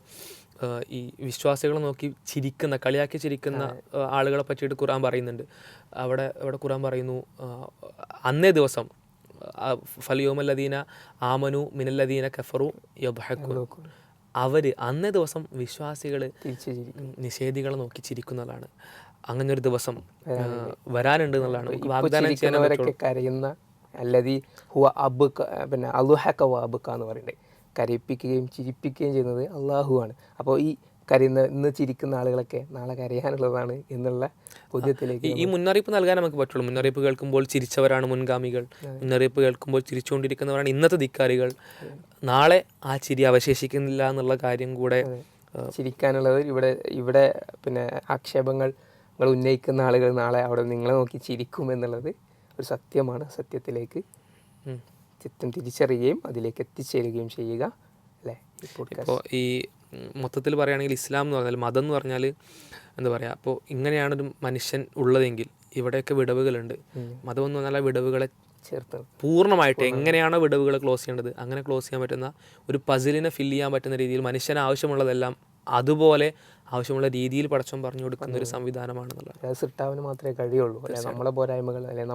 ഈ വിശ്വാസികളെ നോക്കി ചിരിക്കുന്ന, കളിയാക്കി ചിരിക്കുന്ന ആളുകളെ പറ്റിയിട്ട് ഖുർആൻ പറയുന്നുണ്ട്. അവിടെ ഖുർആൻ പറയുന്നു, അന്നേ ദിവസം ഫലിയോമല്ലദീന ആമനു മിനല്ലദീന കഫറു യദ്ഹഖൂൻ, അവർ അന്നേ ദിവസം വിശ്വാസികൾ നിഷേധികളെ നോക്കി ചിരിക്കുന്നതാണ്. അങ്ങനെ ഒരു ദിവസം വരാനുണ്ട് എന്നുള്ളതാണ് വാഗ്ദാനം ചെയ്യാൻ. കരയുന്ന അല്ലദീ ഹുവ അബ്ക, പിന്നെ അൽഹഖ വ അബ്ക എന്ന് പറയുന്നത്, കരയിപ്പിക്കുകയും ചിരിപ്പിക്കുകയും ചെയ്യുന്നത് അള്ളാഹുവാണ്. അപ്പോൾ ഈ കരയുന്ന, ഇന്ന് ചിരിക്കുന്ന ആളുകളൊക്കെ നാളെ കരയാനുള്ളതാണ് എന്നുള്ള ബോധ്യത്തിലേക്ക് ഈ മുന്നറിയിപ്പ് നൽകാൻ നമുക്ക് പറ്റുള്ളൂ. മുന്നറിയിപ്പ് കേൾക്കുമ്പോൾ ചിരിച്ചവരാണ് മുൻഗാമികൾ, മുന്നറിയിപ്പ് കേൾക്കുമ്പോൾ ചിരിച്ചുകൊണ്ടിരിക്കുന്നവരാണ് ഇന്നത്തെ ധിക്കാരികൾ. നാളെ ആ ചിരി അവശേഷിക്കുന്നില്ല എന്നുള്ള കാര്യം കൂടെ. ചിരിക്കാനുള്ളത് ഇവിടെ പിന്നെ ആക്ഷേപങ്ങൾ ഉന്നയിക്കുന്ന ആളുകൾ നാളെ അവിടെ നിങ്ങളെ നോക്കി ചിരിക്കും എന്നുള്ളത് ഒരു സത്യമാണ്. സത്യത്തിലേക്ക് ചിത്തം തിരിച്ചറിയുകയും അതിലേക്ക് എത്തിച്ചേരുകയും ചെയ്യുക, അല്ലേ? ഇപ്പോൾ ഈ മൊത്തത്തിൽ പറയുകയാണെങ്കിൽ ഇസ്ലാം എന്ന് പറഞ്ഞാൽ, മതം എന്ന് പറഞ്ഞാൽ എന്താ പറയുക, അപ്പോൾ ഇങ്ങനെയാണൊരു മനുഷ്യൻ ഉള്ളതെങ്കിൽ ഇവിടെയൊക്കെ വിടവുകളുണ്ട്. മതം എന്ന് പറഞ്ഞാൽ ആ വിടവുകളെ ചേർത്ത് പൂർണ്ണമായിട്ട് എങ്ങനെയാണോ വിടവുകൾ ക്ലോസ് ചെയ്യേണ്ടത് അങ്ങനെ ക്ലോസ് ചെയ്യാൻ പറ്റുന്ന ഒരു പസിലിനെ ഫില്ല് ചെയ്യാൻ പറ്റുന്ന രീതിയിൽ മനുഷ്യന് ആവശ്യമുള്ളതെല്ലാം അതുപോലെ ആവശ്യമുള്ള രീതിയിൽ പടച്ചവൻ പറഞ്ഞു കൊടുക്കുന്ന ഒരു സംവിധാനമാണെന്നുള്ളത്. സിട്ടാവിന് മാത്രമേ കഴിയുള്ളൂ. അല്ലെ നമ്മളെ പോരായ്മകൾ, അല്ലെങ്കിൽ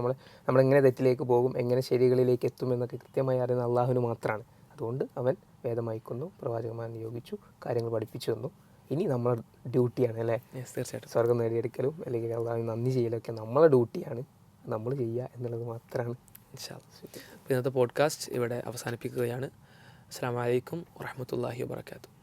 നമ്മളെങ്ങനെ തെറ്റിലേക്ക് പോകും, എങ്ങനെ ശരികളിലേക്ക് എത്തും എന്നൊക്കെ കൃത്യമായി അറിയുന്ന അള്ളാഹുവിന് മാത്രമാണ്. അതുകൊണ്ട് അവൻ വേദം അയക്കുന്നു, പ്രവാചകന്മാരെ നിയോഗിച്ചു, കാര്യങ്ങൾ പഠിപ്പിച്ചു തന്നു. ഇനി നമ്മളെ ഡ്യൂട്ടിയാണ്, അല്ലേ? തീർച്ചയായിട്ടും സ്വർഗം നേടിയെടുക്കലും അല്ലെങ്കിൽ അള്ളാഹുവിന് നന്ദി ചെയ്യലൊക്കെ നമ്മളെ ഡ്യൂട്ടിയാണ്, നമ്മൾ ചെയ്യുക എന്നുള്ളത് മാത്രമാണ്. ഇന്നത്തെ പോഡ്കാസ്റ്റ് ഇവിടെ അവസാനിപ്പിക്കുകയാണ്. അസ്സലാമു അലൈക്കും വറഹ്മത്തുള്ളാഹി വബറകാതുഹു.